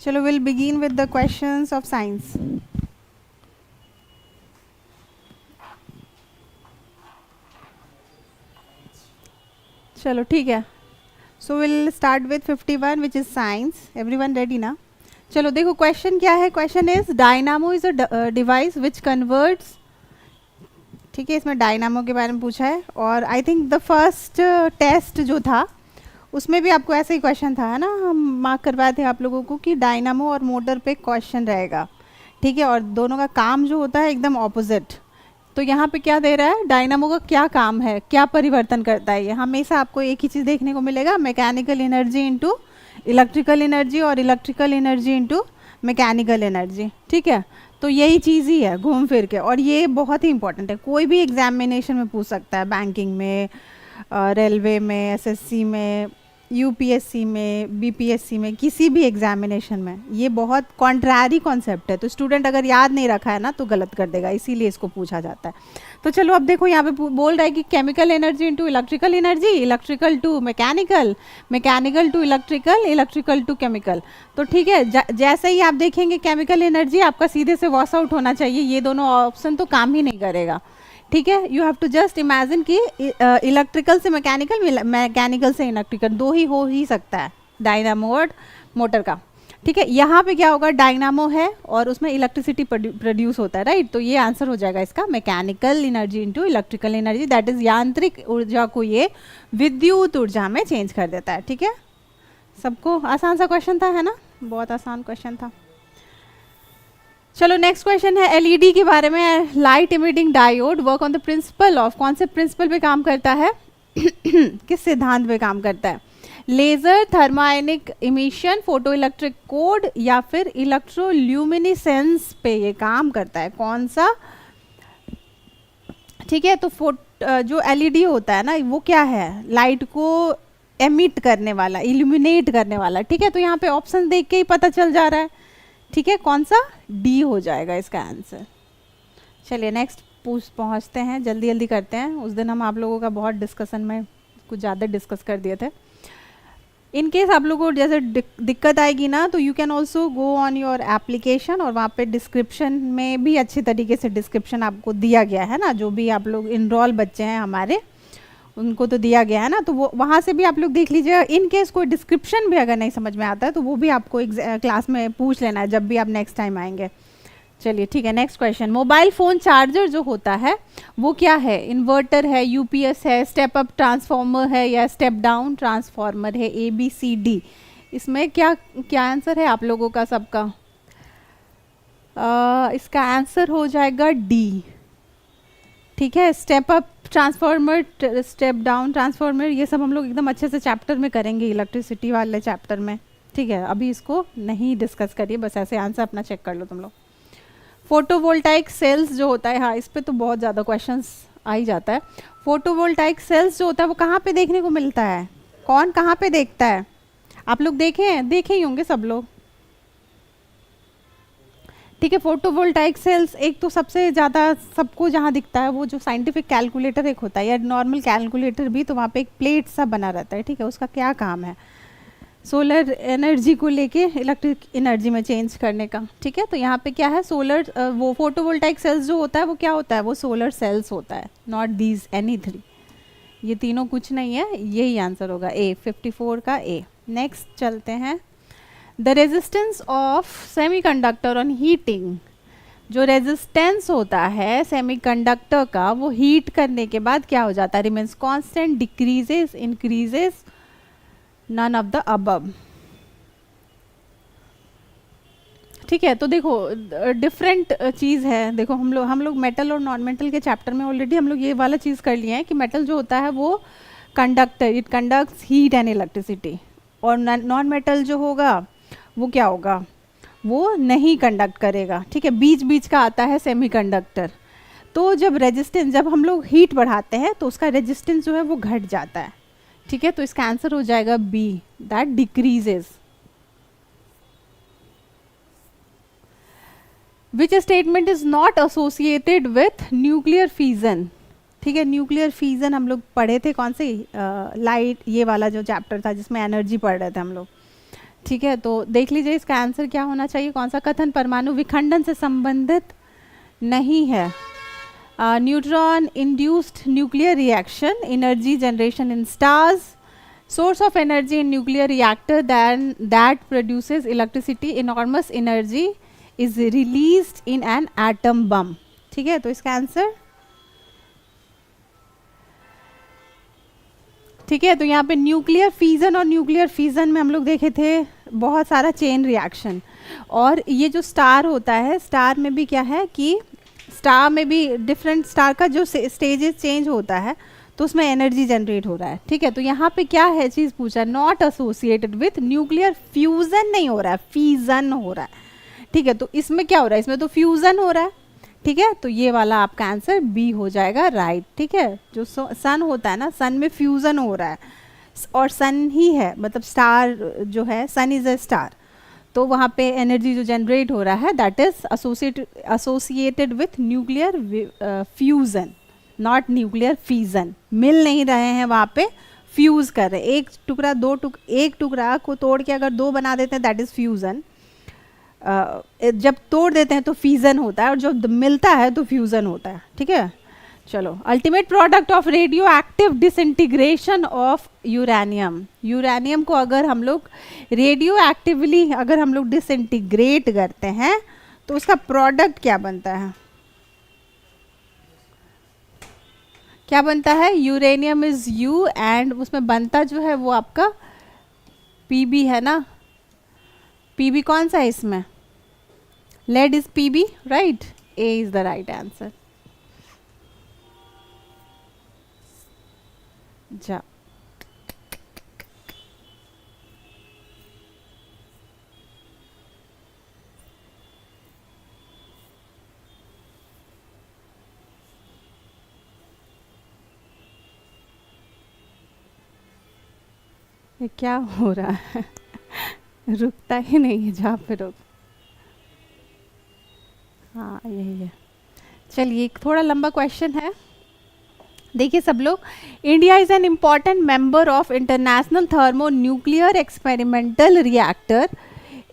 Chalo, we'll begin with the questions of science. चलो ठीक है. So we'll start with 51 which is science. Everyone ready ना? चलो देखो क्वेश्चन क्या है. Question is dynamo is a device which converts. ठीक है, इसमें डायनामो के बारे में पूछा है. और I think the first test जो था उसमें भी आपको ऐसा ही क्वेश्चन था, है ना. हम मार्क करवाए थे आप लोगों को कि डायनामो और मोटर पे क्वेश्चन रहेगा. ठीक है, और दोनों का काम जो होता है एकदम ऑपोजिट. तो यहाँ पे क्या दे रहा है, डायनामो का क्या काम है, क्या परिवर्तन करता है. ये हमेशा आपको एक ही चीज़ देखने को मिलेगा, mechanical energy into electrical energy और electrical energy into mechanical energy. ठीक है, तो यही चीज़ ही है घूम फिर के. और ये बहुत ही इंपॉर्टेंट है, कोई भी एग्जामिनेशन में पूछ सकता है, बैंकिंग में, रेलवे में, एसएससी में, यूपीएससी में, बीपीएससी में, किसी भी एग्जामिनेशन में. ये बहुत कॉन्ट्रारी कॉन्सेप्ट है, तो स्टूडेंट अगर याद नहीं रखा है ना तो गलत कर देगा, इसीलिए इसको पूछा जाता है. तो चलो अब देखो यहाँ पे बोल रहा है कि chemical energy into electrical energy, electrical to mechanical, mechanical to electrical, electrical to chemical. तो ठीक है, जैसे ही आप देखेंगे केमिकल एनर्जी आपका सीधे से वॉश आउट होना चाहिए. ये दोनों ऑप्शन तो काम ही नहीं करेगा. ठीक है, you have to just imagine कि इलेक्ट्रिकल से मैकेनिकल, मैकेनिकल से इलेक्ट्रिकल, दो ही हो ही सकता है डायनामो और मोटर का. ठीक है, यहाँ पे क्या होगा, डायनामो है और उसमें इलेक्ट्रिसिटी प्रोड्यूस होता है, राइट. तो ये आंसर हो जाएगा इसका, mechanical energy into electrical energy, that is यांत्रिक ऊर्जा को ये विद्युत ऊर्जा में चेंज कर देता है. ठीक है, सबको आसान सा क्वेश्चन था, है ना, बहुत आसान क्वेश्चन था. चलो नेक्स्ट क्वेश्चन है एलईडी के बारे में. Light emitting diode work on the principle of, कौन से प्रिंसिपल पे काम करता है किस सिद्धांत पे काम करता है. Laser, thermionic emission, photoelectric code या फिर इलेक्ट्रोल्यूमिनेसेंस पे ये काम करता है, कौन सा. ठीक है, तो जो एलईडी होता है ना वो क्या है, लाइट को एमिट करने वाला, इल्यूमिनेट करने वाला. ठीक है, तो यहाँ पे ऑप्शन देख के ही पता चल जा रहा है. ठीक है, कौन सा, डी हो जाएगा इसका आंसर. चलिए नेक्स्ट पहुँचते हैं, जल्दी जल्दी करते हैं. उस दिन हम आप लोगों का बहुत डिस्कशन में कुछ ज़्यादा डिस्कस कर दिए थे. इन केस आप लोगों को जैसे दिक्कत आएगी ना तो you can also go on your application और वहाँ पे डिस्क्रिप्शन में भी अच्छे तरीके से डिस्क्रिप्शन आपको दिया गया है ना. जो भी आप लोग इनरोल बच्चे हैं हमारे उनको तो दिया गया है ना, तो वो वहाँ से भी आप लोग देख लीजिएगा. इन केस कोई डिस्क्रिप्शन भी अगर नहीं समझ में आता है तो वो भी आपको क्लास में पूछ लेना है जब भी आप नेक्स्ट टाइम आएंगे. चलिए ठीक है, next question. Mobile phone charger जो होता है वो क्या है, इन्वर्टर है, यूपीएस है, स्टेप अप ट्रांसफॉर्मर है या स्टेप डाउन ट्रांसफॉर्मर है, ए बी सी डी. इसमें क्या क्या आंसर है आप लोगों का सबका. इसका आंसर हो जाएगा डी. ठीक है, step up transformer, step down transformer, ये सब हम लोग एकदम अच्छे से चैप्टर में करेंगे, इलेक्ट्रिसिटी वाले चैप्टर में. ठीक है, अभी इसको नहीं डिस्कस करिए, बस ऐसे आंसर अपना चेक कर लो तुम लोग. फोटोवोल्टाइक सेल्स जो होता है, हाँ इस पे तो बहुत ज़्यादा क्वेश्चंस आ ही जाता है. फोटोवोल्टाइक सेल्स जो होता है वो कहाँ पे देखने को मिलता है, कौन कहाँ पे देखता है. आप लोग देखे ही होंगे सब लोग. ठीक है, फोटोवोल्टाइक सेल्स एक तो सबसे ज़्यादा सबको जहाँ दिखता है वो जो साइंटिफिक कैलकुलेटर एक होता है या नॉर्मल कैलकुलेटर भी, तो वहाँ पे एक प्लेट सा बना रहता है. ठीक है, उसका क्या काम है, सोलर एनर्जी को लेके इलेक्ट्रिक एनर्जी में चेंज करने का. ठीक है, तो यहाँ पे क्या है, सोलर वो फोटोवोल्टाइक सेल्स जो होता है वो क्या होता है, वो सोलर सेल्स होता है, नॉट दीज एनी थ्री. ये तीनों कुछ नहीं है, यही आंसर होगा ए, 54 का ए. नेक्स्ट चलते हैं. The resistance of semiconductor on heating, जो रेजिस्टेंस होता है सेमीकंडक्टर का वो हीट करने के बाद क्या हो जाता है, remains constant, decreases, increases, none of the above. ठीक है, तो देखो डिफरेंट चीज़ है. देखो हम लोग मेटल और नॉन मेटल के चैप्टर में ऑलरेडी हम लोग ये वाला चीज़ कर लिए हैं कि मेटल जो होता है वो conductor, it conducts heat and electricity, और नॉन मेटल जो होगा वो क्या होगा, वो नहीं कंडक्ट करेगा. ठीक है, बीच बीच का आता है सेमीकंडक्टर. तो जब रेजिस्टेंस, जब हम लोग हीट बढ़ाते हैं तो उसका रेजिस्टेंस जो है वो घट जाता है. ठीक है, तो इसका आंसर हो जाएगा B, that decreases. Which statement is not associated with nuclear fusion. ठीक है, न्यूक्लियर फ्यूजन हम लोग पढ़े थे, कौन से लाइट, ये वाला जो चैप्टर था जिसमें एनर्जी पढ़ रहे थे हम लोग। ठीक है, तो देख लीजिए इसका आंसर क्या होना चाहिए, कौन सा कथन परमाणु विखंडन से संबंधित नहीं है। Neutron induced nuclear reaction, energy generation in stars, source of energy in nuclear reactor that produces electricity, enormous energy is released in an atom bomb। ठीक है, तो इसका आंसर, ठीक है, तो यहाँ पे न्यूक्लियर फ्यूजन और न्यूक्लियर फिजन में हम लोग देखे थे बहुत सारा चेन रिएक्शन। और ये जो स्टार होता है, स्टार में भी क्या है कि स्टार में भी डिफरेंट स्टार का जो स्टेजेस चेंज होता है तो उसमें एनर्जी जनरेट हो रहा है। ठीक है, तो यहाँ पे क्या है चीज़ पूछा, not associated with nuclear fusion नहीं हो रहा है, फीजन हो रहा है। ठीक है, तो इसमें क्या हो रहा है, इसमें तो फ्यूजन हो रहा है। ठीक है, तो ये वाला आपका आंसर बी हो जाएगा राइट। ठीक है, जो सन होता है ना, सन में फ्यूजन हो रहा है और सन ही है, मतलब स्टार जो है, सन इज अ स्टार, तो वहाँ पे एनर्जी जो जनरेट हो रहा है that is associated with nuclear fusion, not nuclear fusion. मिल नहीं रहे हैं वहाँ पे, फ्यूज कर रहे हैं। एक टुकड़ा एक टुकड़ा को तोड़ के अगर दो बना देते हैं दैट इज फ्यूजन, जब तोड़ देते हैं तो फ्यूजन होता है, और जब मिलता है तो फ्यूजन होता है। ठीक है, चलो, ultimate product of radio active disintegration of uranium, uranium को अगर हम लोग रेडियो एक्टिवली अगर हम लोग डिसइंटीग्रेट करते हैं तो उसका प्रोडक्ट क्या बनता है, क्या बनता है, यूरेनियम इज यू, एंड उसमें बनता जो है वो आपका पीबी है ना, पीबी कौन सा है इसमें, lead is PB, right, A is the right answer. जा, ये क्या हो रहा है रुकता ही नहीं है, जहाँ पे रुक, हाँ यही है। चलिए, एक थोड़ा लंबा क्वेश्चन है, देखिए सब लोग, India is an important member of international thermo nuclear experimental reactor,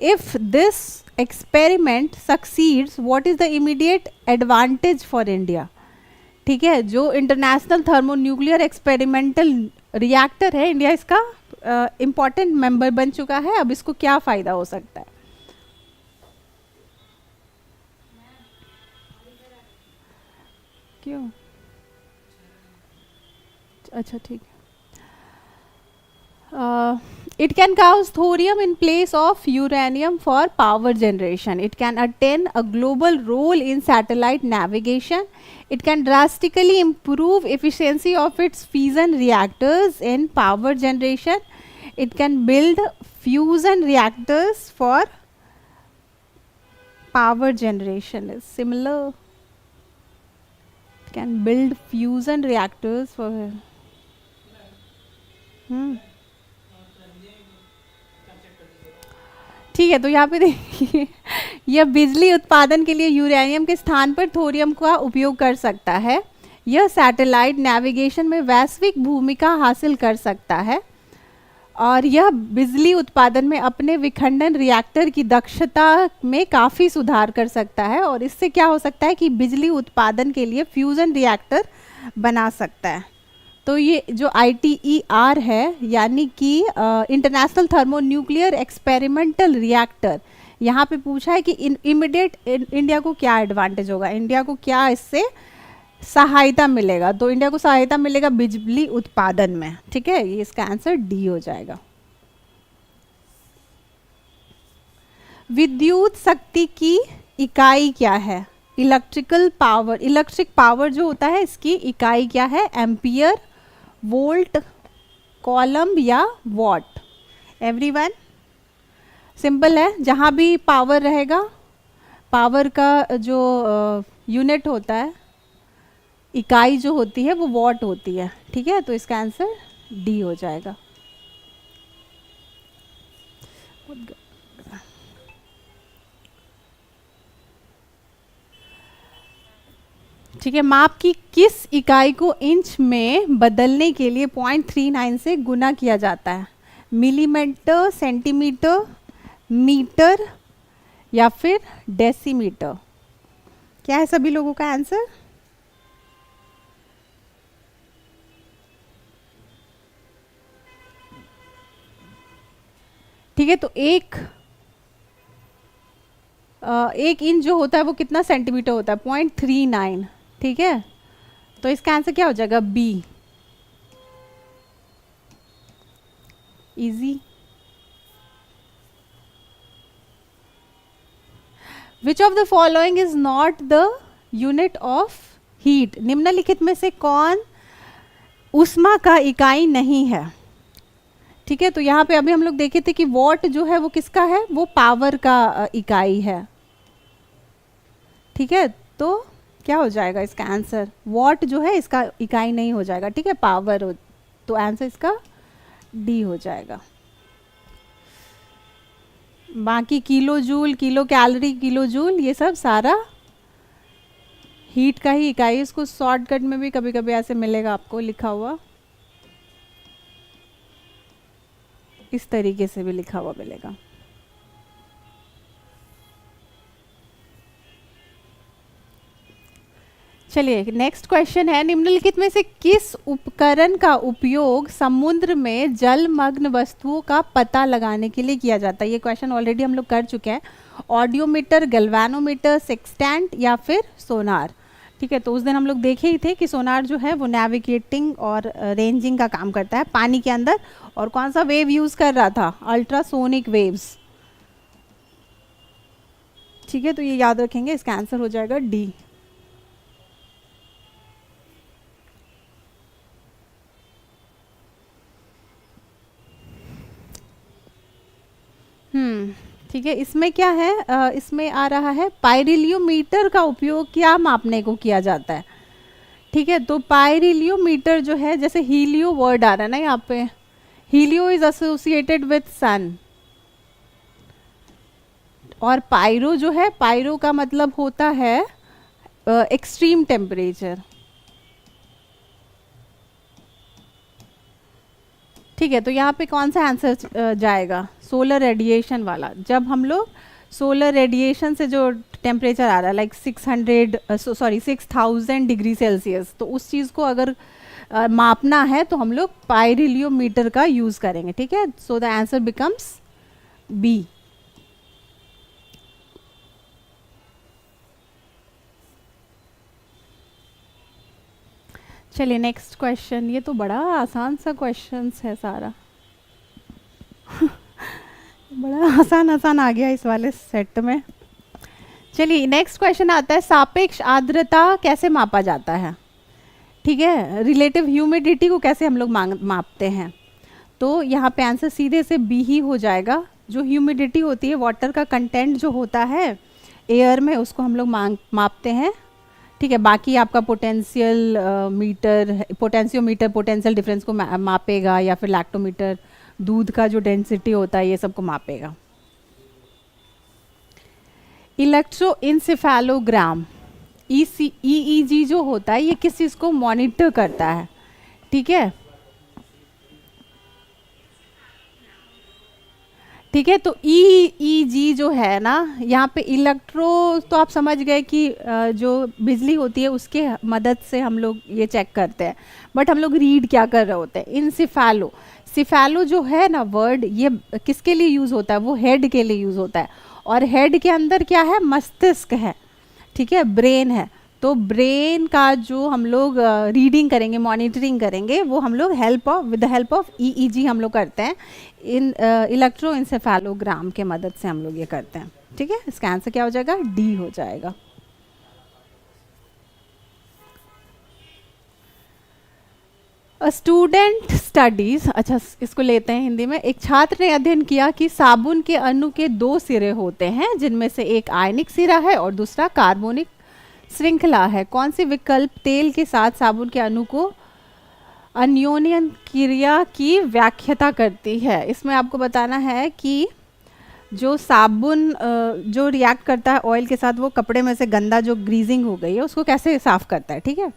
if this experiment succeeds what is the immediate advantage for India. ठीक है, जो international thermo nuclear experimental reactor है, इंडिया इसका इम्पॉर्टेंट मेंबर बन चुका है, अब इसको क्या फ़ायदा हो सकता है। क्यों, अच्छा ठीक है, it can cause thorium in place of uranium for power generation. It can attain a global role in satellite navigation. It can drastically improve efficiency of its fission reactors in power generation. It can build fusion reactors for power generation. Is similar. It can build fusion reactors for. ठीक है, तो यहाँ पे देखिए यह बिजली उत्पादन के लिए यूरेनियम के स्थान पर थोरियम का उपयोग कर सकता है। यह सैटेलाइट नेविगेशन में वैश्विक भूमिका हासिल कर सकता है और यह बिजली उत्पादन में अपने विखंडन रिएक्टर की दक्षता में काफ़ी सुधार कर सकता है और इससे क्या हो सकता है कि बिजली उत्पादन के लिए फ्यूजन रिएक्टर बना सकता है। तो ये जो ITER है यानी कि international thermo nuclear experimental reactor, यहाँ पे पूछा है कि इमीडिएट इंडिया को क्या एडवांटेज होगा, इंडिया को क्या इससे सहायता मिलेगा। तो इंडिया को सहायता मिलेगा बिजली उत्पादन में। ठीक है, ये इसका आंसर डी हो जाएगा। विद्युत शक्ति की इकाई क्या है? इलेक्ट्रिकल पावर, इलेक्ट्रिक पावर जो होता है इसकी इकाई क्या है? एम्पियर, वोल्ट, कॉलम या वॉट? एवरीवन, सिंपल है, जहाँ भी पावर रहेगा, पावर का जो यूनिट होता है, इकाई जो होती है वो वॉट होती है। ठीक है, तो इसका आंसर डी हो जाएगा। ठीक है, माप की किस इकाई को इंच में बदलने के लिए 0.39 से गुना किया जाता है? मिलीमीटर, सेंटीमीटर, मीटर या फिर डेसीमीटर? क्या है सभी लोगों का आंसर? ठीक है, तो एक इंच जो होता है वो कितना सेंटीमीटर होता है? 0.39। ठीक है, तो इसका आंसर क्या हो जाएगा? B. Easy. Which of the following is not the unit of heat? निम्नलिखित में से कौन ऊष्मा का इकाई नहीं है? ठीक है, तो यहाँ पे अभी हम लोग देखे थे कि वॉट जो है वो किसका है? वो पावर का इकाई है। ठीक है, तो क्या हो जाएगा इसका आंसर? वॉट जो है इसका इकाई नहीं हो जाएगा, ठीक है, पावर हो, तो आंसर इसका डी हो जाएगा। बाकी kilo joule, kilo calorie, kilo joule, ये सब सारा हीट का ही इकाई। इसको शॉर्टकट में भी कभी कभी ऐसे मिलेगा आपको लिखा हुआ, इस तरीके से भी लिखा हुआ मिलेगा। चलिए नेक्स्ट क्वेश्चन है, निम्नलिखित में से किस उपकरण का उपयोग समुद्र में जलमग्न वस्तुओं का पता लगाने के लिए किया जाता है? ये क्वेश्चन ऑलरेडी हम लोग कर चुके हैं। ऑडियोमीटर, गैल्वेनोमीटर, सेक्सटेंट या फिर सोनार? ठीक है, तो उस दिन हम लोग देखे ही थे कि सोनार जो है वो नेविगेटिंग और रेंजिंग का काम करता है पानी के अंदर। और कौन सा वेव यूज कर रहा था? Ultrasonic waves. ठीक है, तो ये याद रखेंगे, इसका आंसर हो जाएगा डी। ठीक है, इसमें क्या है? इसमें आ रहा है पाइरिलियोमीटर का उपयोग क्या मापने को किया जाता है? ठीक है, तो पाइरिलियोमीटर जो है, जैसे हीलियो वर्ड आ रहा है ना यहाँ पे, हीलियो इज एसोसिएटेड विथ सन, और पायरो जो है, पायरो का मतलब होता है एक्सट्रीम टेम्परेचर। ठीक है, तो यहाँ पे कौन सा आंसर जाएगा? सोलर रेडिएशन वाला। जब हम लोग सोलर रेडिएशन से जो टेम्परेचर आ रहा है लाइक 6000 डिग्री सेल्सियस, तो उस चीज़ को अगर मापना है तो हम लोग पाइरिलियोमीटर का यूज़ करेंगे। ठीक है, so the answer becomes B. चलिए नेक्स्ट क्वेश्चन, ये तो बड़ा आसान सा क्वेश्चन है सारा बड़ा आसान आसान आ गया इस वाले सेट में। चलिए नेक्स्ट क्वेश्चन आता है, सापेक्ष आर्द्रता कैसे मापा जाता है? ठीक है, रिलेटिव ह्यूमिडिटी को कैसे हम लोग मापते हैं? तो यहाँ पे आंसर सीधे से बी ही हो जाएगा। जो ह्यूमिडिटी होती है, वाटर का कंटेंट जो होता है एयर में, उसको हम लोग मापते हैं। ठीक है, बाकी आपका potential meter, potentiometer potential difference को मापेगा, या फिर लैक्टोमीटर दूध का जो डेंसिटी होता है ये सब को मापेगा। इलेक्ट्रोइंसेफेलोग्राम EEG जो होता है, ये किस चीज़ को मॉनिटर करता है? ठीक है, ठीक है, तो EEG जो है ना, यहाँ पे इलेक्ट्रो तो आप समझ गए कि जो बिजली होती है उसके मदद से हम लोग ये चेक करते हैं, बट हम लोग रीड क्या कर रहे होते हैं? इनसिफेलो। सिफेलो जो है ना वर्ड, ये किसके लिए यूज़ होता है? वो हेड के लिए यूज़ होता है, और हेड के अंदर क्या है? मस्तिष्क है। ठीक है, ब्रेन है। तो ब्रेन का जो हम लोग रीडिंग करेंगे, मॉनिटरिंग करेंगे, वो हम लोग with the help of EEG हम लोग करते हैं, इन इलेक्ट्रोइंसेफेलोग्राम के मदद से हम लोग ये करते हैं। ठीक है, इसका आंसर क्या हो जाएगा? डी हो जाएगा। स्टूडेंट स्टडीज, अच्छा इसको लेते हैं हिंदी में। एक छात्र ने अध्ययन किया कि साबुन के अणु के 2 सिरे होते हैं, जिनमें से एक आयनिक सिरा है और दूसरा कार्बोनिक श्रृंखला है। कौन सी विकल्प तेल के साथ साबुन के अणु को अन्योन्यन क्रिया की व्याख्याता करती है? इसमें आपको बताना है कि जो साबुन जो रिएक्ट करता है ऑयल के साथ, वो कपड़े में से गंदा जो ग्रीजिंग हो गई है उसको कैसे साफ करता है, ठीक है।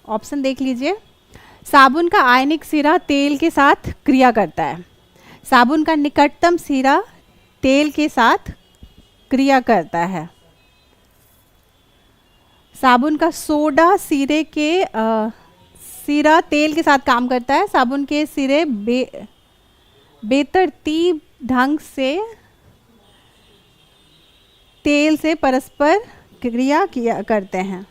ऑप्शन देख लीजिए। साबुन का आयनिक सिरा तेल के साथ क्रिया करता है। साबुन का निकटतम सिरा तेल के साथ क्रिया करता है। साबुन का सोडा सिरे के सिरा तेल के साथ काम करता है। साबुन के सिरे बेतरतीब ढंग से तेल से परस्पर क्रिया किया करते हैं,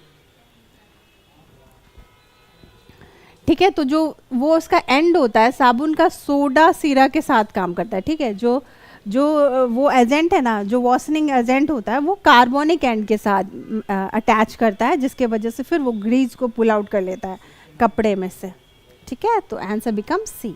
ठीक है। तो जो वो उसका एंड होता है, साबुन का सोडा सिरा के साथ काम करता है, ठीक है। जो वो एजेंट है ना, जो वॉशनिंग एजेंट होता है, वो कार्बोनिक एंड के साथ अटैच करता है, जिसके वजह से फिर वो ग्रीस को पुल आउट कर लेता है कपड़े में से, ठीक है। तो आंसर बिकम सी।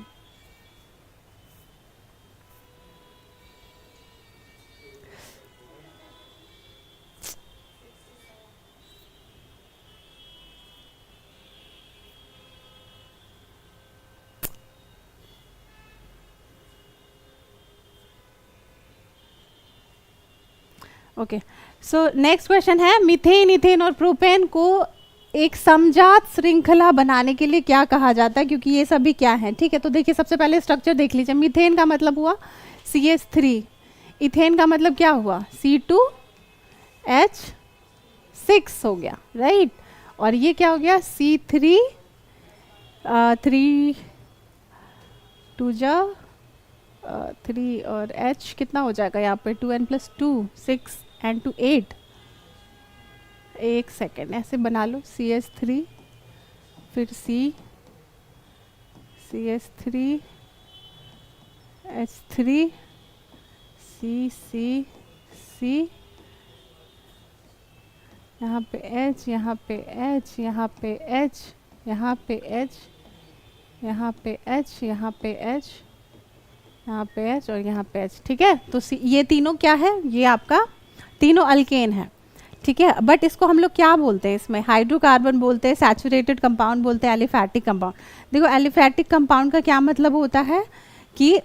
ओके, सो नेक्स्ट क्वेश्चन है, मीथेन, इथेन और प्रोपेन को एक समजात श्रृंखला बनाने के लिए क्या कहा जाता है, क्योंकि ये सभी क्या है, ठीक है। तो देखिए सबसे पहले स्ट्रक्चर देख लीजिए। मीथेन का मतलब हुआ CH3, इथेन का मतलब क्या हुआ C2H6 हो गया, राइट। और ये क्या हो गया C3 3 2 जा 3 और H कितना हो जाएगा यहाँ पे 2n+2 6 and 2 8। एक सेकेंड ऐसे बना लो, CH3 फिर CH3 H3 C यहाँ पे H, यहाँ पे H, यहाँ पे H, यहाँ पे H, यहाँ पे H, यहाँ पे H, यहाँ पे H और यहाँ पे H, ठीक है। तो ये तीनों क्या है, ये आपका तीनों अल्केन है, ठीक है। बट इसको हम लोग क्या बोलते हैं, इसमें हाइड्रोकार्बन बोलते हैं, सैचुरेटेड कंपाउंड बोलते हैं, एलिफैटिक कंपाउंड। देखो एलिफैटिक कंपाउंड का क्या मतलब होता है कि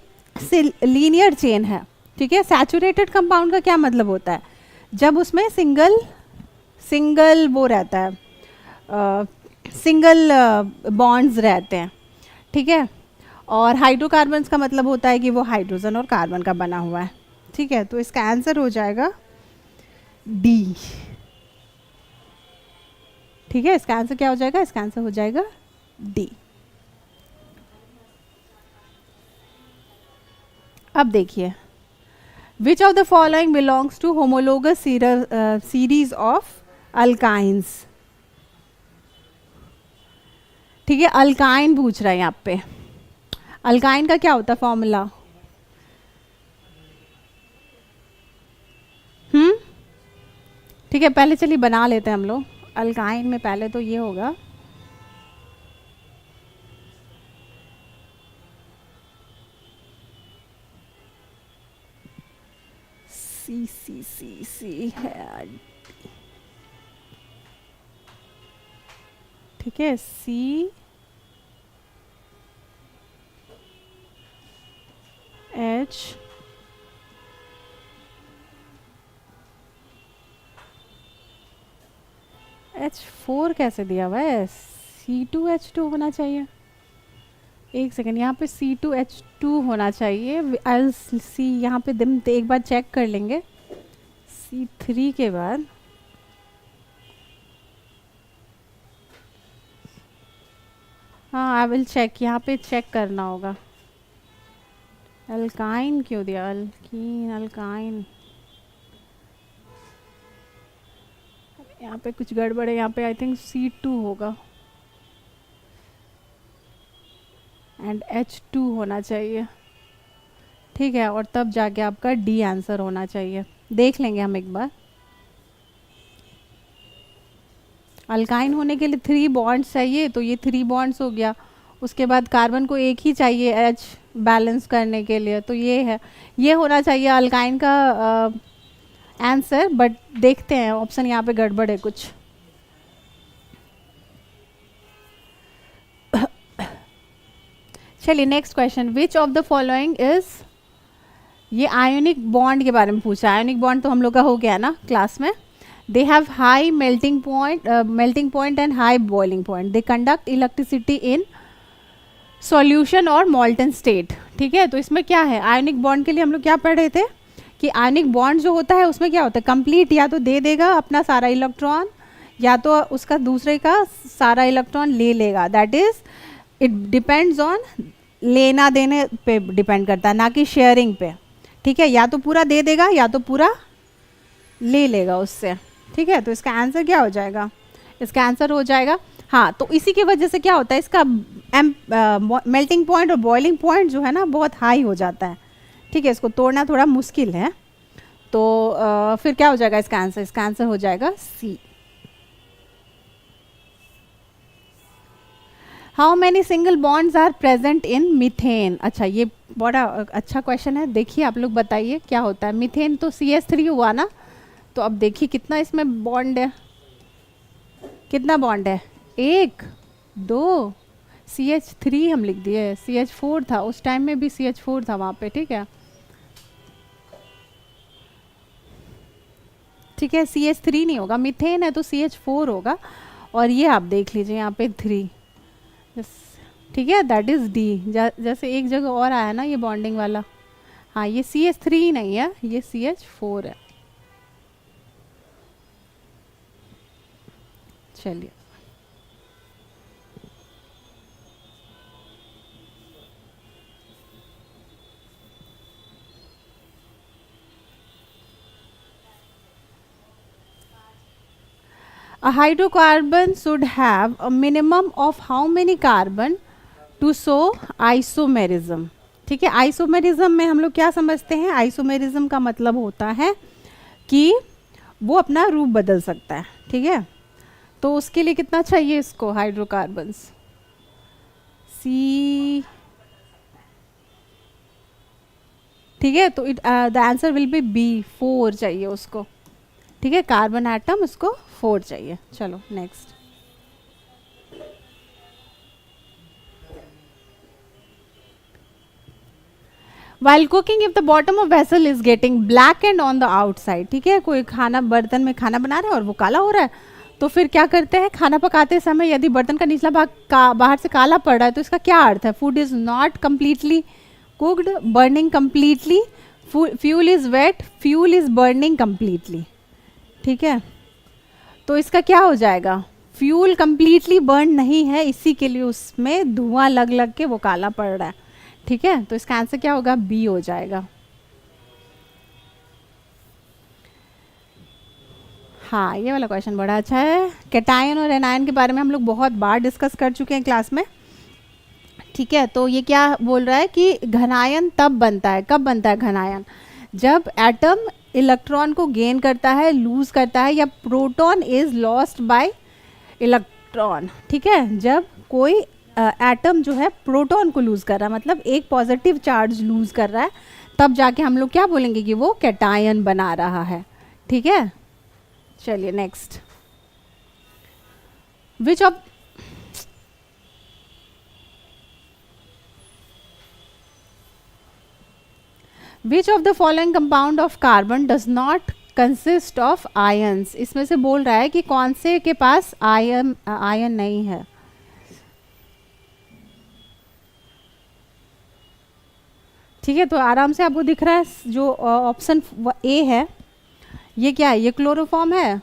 लीनियर चेन है, ठीक है। सैचुरेटेड कंपाउंड का क्या मतलब होता है, जब उसमें सिंगल वो रहता है, सिंगल बॉन्ड्स रहते हैं, ठीक है। और हाइड्रोकार्बन्स का मतलब होता है कि वो हाइड्रोजन और कार्बन का बना हुआ है, ठीक है। तो इसका आंसर हो जाएगा डी, ठीक है। इसका आंसर क्या हो जाएगा, इसका आंसर हो जाएगा डी। अब देखिए, which of the following belongs to homologous series of alkynes, ठीक है। अल्काइन पूछ रहा है यहाँ पे। अल्काइन का क्या होता है फॉर्मूला, ठीक है। पहले चलिए बना लेते हैं हम लोग। अल्काइन में पहले तो ये होगा सी है, ठीक है। H4 कैसे दिया हुआ है, C2H2 होना चाहिए। एक सेकेंड, यहाँ पे C2H2 होना चाहिए। आई सी यहाँ पे दिम एक बार चेक कर लेंगे। C3 के बाद हाँ, आई विल चेक, यहाँ पे चेक करना होगा। अल्काइन क्यों दिया, अल्कीन अल्काइन, यहाँ पे कुछ गड़बड़ है। यहाँ पे आई थिंक C2 होगा एंड H2 होना चाहिए, ठीक है। और तब जाके आपका डी आंसर होना चाहिए। देख लेंगे हम एक बार। अल्काइन होने के लिए 3 बॉन्ड्स चाहिए, तो ये 3 बॉन्ड्स हो गया। उसके बाद कार्बन को एक ही चाहिए H बैलेंस करने के लिए, तो ये है, ये होना चाहिए अल्काइन का आंसर। बट देखते हैं, ऑप्शन यहाँ पे गड़बड़ है कुछ। चलिए next question, which of the following is ये आयोनिक बॉन्ड के बारे में पूछा। आयोनिक बॉन्ड तो हम लोग का हो गया ना क्लास में। They have high melting point and high boiling point. They conduct electricity in solution और मॉल्टन स्टेट। ठीक है, तो इसमें क्या है, आयोनिक बॉन्ड के लिए हम लोग क्या पढ़ रहे थे कि आयोनिक बॉन्ड जो होता है उसमें क्या होता है, कंप्लीट या तो दे देगा अपना सारा इलेक्ट्रॉन या तो उसका दूसरे का सारा इलेक्ट्रॉन ले लेगा। That is it depends on लेना देने पे डिपेंड करता है, ना कि शेयरिंग पे। ठीक है, या तो पूरा दे देगा या तो पूरा ले लेगा उससे। ठीक है, तो इसका आंसर क्या हो जाएगा, इसका आंसर हो जाएगा हाँ। तो इसी की वजह से क्या होता है, इसका मेल्टिंग पॉइंट और बॉइलिंग पॉइंट जो है ना बहुत हाई हो जाता है। ठीक है, इसको तोड़ना थोड़ा मुश्किल है। तो फिर क्या हो जाएगा इसका आंसर, इसका आंसर हो जाएगा C. How many single bonds are present in methane. अच्छा, ये बड़ा अच्छा क्वेश्चन है। देखिए आप लोग बताइए क्या होता है। मीथेन तो CH3 हुआ ना, तो अब देखिए कितना इसमें बॉन्ड है, कितना बॉन्ड है, 1 2 CH3 हम लिख दिए, CH4 था उस टाइम में भी, CH4 था वहाँ पे। ठीक है, ठीक है, CH3 नहीं होगा, मीथेन है तो CH4 होगा। और ये आप देख लीजिए यहाँ पे 3। ठीक है, दैट इज D। जैसे एक जगह और आया ना ये बॉन्डिंग वाला, हाँ ये CH3 नहीं है, ये CH4 है। चलिए, a hydrocarbon should have a minimum of how many carbon to show isomerism। ठीक है, आइसोमेरिज्म में हम लोग क्या समझते हैं, आइसोमेरिज्म का मतलब होता है कि वो अपना रूप बदल सकता है। ठीक है, तो उसके लिए कितना चाहिए इसको, हाइड्रोकार्बन्स C। ठीक है, तो the answer will B B, 4 चाहिए उसको। ठीक है, कार्बन एटम उसको 4 चाहिए। चलो next. While cooking, if the bottom of vessel is getting blackened on the outside। ठीक है, कोई खाना, बर्तन में खाना बना रहा है और वो काला हो रहा है, तो फिर क्या करते हैं, खाना पकाते समय यदि बर्तन का निचला भाग बाहर से काला पड़ रहा है तो इसका क्या अर्थ है, food is not completely cooked, burning completely, fuel is wet, fuel is burning completely. ठीक है, तो इसका क्या हो जाएगा, फ्यूल कम्प्लीटली बर्न नहीं है, इसी के लिए उसमें धुआं लग लग के वो काला पड़ रहा है। ठीक है, तो इसका आंसर क्या होगा, B हो जाएगा। हाँ, ये वाला क्वेश्चन बड़ा अच्छा है। कैटायन और एनायन के बारे में हम लोग बहुत बार डिस्कस कर चुके हैं क्लास में। ठीक है, तो ये क्या बोल रहा है कि घनायन तब बनता है, कब बनता है घनायन, जब एटम इलेक्ट्रॉन को गेन करता है, लूज करता है, या proton is lost by electron. ठीक है, जब कोई एटम जो है प्रोटॉन को लूज कर रहा है, मतलब एक पॉजिटिव चार्ज लूज कर रहा है, तब जाके हम लोग क्या बोलेंगे कि वो कैटायन बना रहा है। ठीक है, चलिए next. Which of the following compound of carbon does not consist of ions. इसमें से बोल रहा है कि कौन से के पास आयन नहीं है। ठीक है, तो आराम से आपको दिख रहा है जो ऑप्शन A है, ये क्या है, ये क्लोरोफॉर्म है।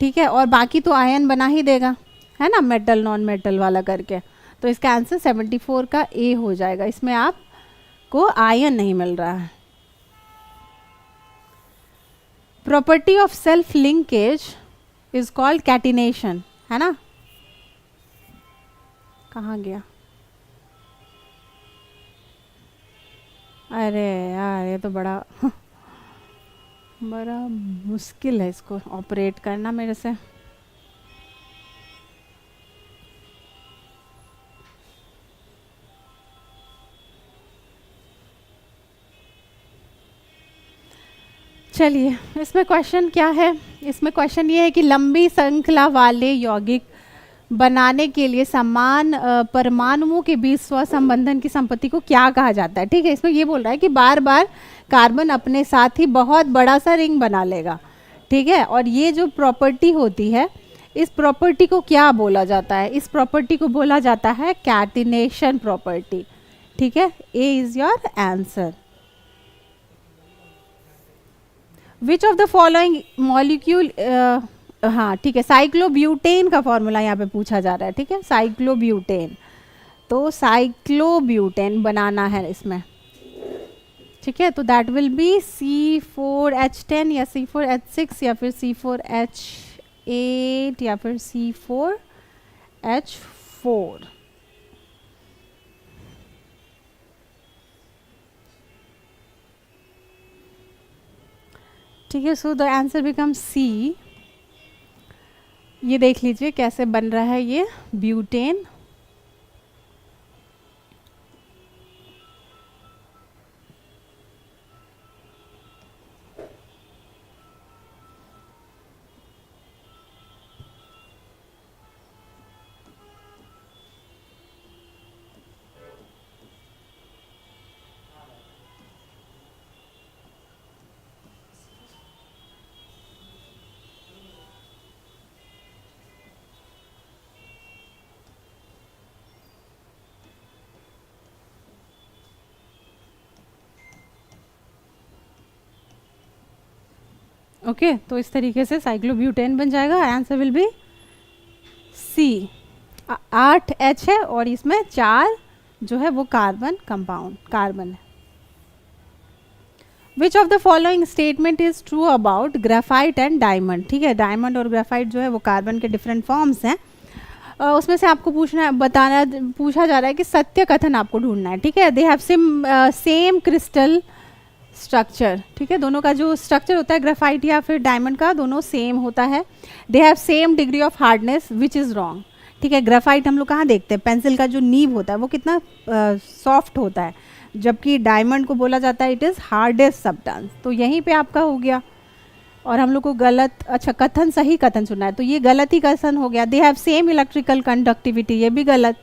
ठीक है, और बाकी तो आयन बना ही देगा, है ना, मेटल नॉन मेटल वाला करके। तो इसका आंसर 74 का A हो जाएगा। इसमें आपको आयन नहीं मिल रहा है। Property of self linkage is called catenation, है ना। कहाँ गया, अरे यार ये तो बड़ा बड़ा मुश्किल है इसको ऑपरेट करना मेरे से। चलिए, इसमें क्वेश्चन क्या है, इसमें क्वेश्चन ये है कि लंबी श्रृंखला वाले यौगिक बनाने के लिए समान परमाणुओं के बीच स्वसंबंधन की संपत्ति को क्या कहा जाता है। ठीक है, इसमें ये बोल रहा है कि बार बार कार्बन अपने साथ ही बहुत बड़ा सा रिंग बना लेगा। ठीक है, और ये जो प्रॉपर्टी होती है, इस प्रॉपर्टी को क्या बोला जाता है? इस प्रॉपर्टी को बोला जाता है कैटिनेशन प्रॉपर्टी। ठीक है, A is your answer. Which of the following molecule, हाँ ठीक है, साइक्लोब्यूटेन का फॉर्मूला यहाँ पे पूछा जा रहा है। ठीक है, साइक्लोब्यूटेन, तो साइक्लोब्यूटेन बनाना है इसमें। ठीक है, तो दैट विल बी C4H10 या C4H6 या फिर C4H8 या फिर C4H4। ठीक है, so the answer become C। ये देख लीजिए कैसे बन रहा है ये ब्यूटेन। ओके, तो इस तरीके से साइक्लोब्यूटेन बन जाएगा। Answer will be C. 8 H है और इसमें 4 जो है वो कार्बन कंपाउंड कार्बन है। विच of the following statement is true about graphite and diamond. ठीक है, डायमंड और ग्रेफाइट जो है वो कार्बन के डिफरेंट फॉर्म्स हैं। उसमें से आपको पूछा जा रहा है कि सत्य कथन आपको ढूंढना है। ठीक है, they have same crystal structure. ठीक है, दोनों का जो स्ट्रक्चर होता है ग्रेफाइट या फिर डायमंड का, दोनों सेम होता है। They have same degree of hardness which is wrong. ठीक है, ग्रेफाइट हम लोग कहाँ देखते हैं, पेंसिल का जो नीब होता है वो कितना सॉफ्ट होता है, जबकि डायमंड को बोला जाता है इट इज़ हार्डेस्ट सब्सटेंस। तो यहीं पे आपका हो गया, और हम लोग को गलत, अच्छा कथन सही कथन सुनना है, तो ये गलत ही कथन हो गया। They have same electrical conductivity, ये भी गलत।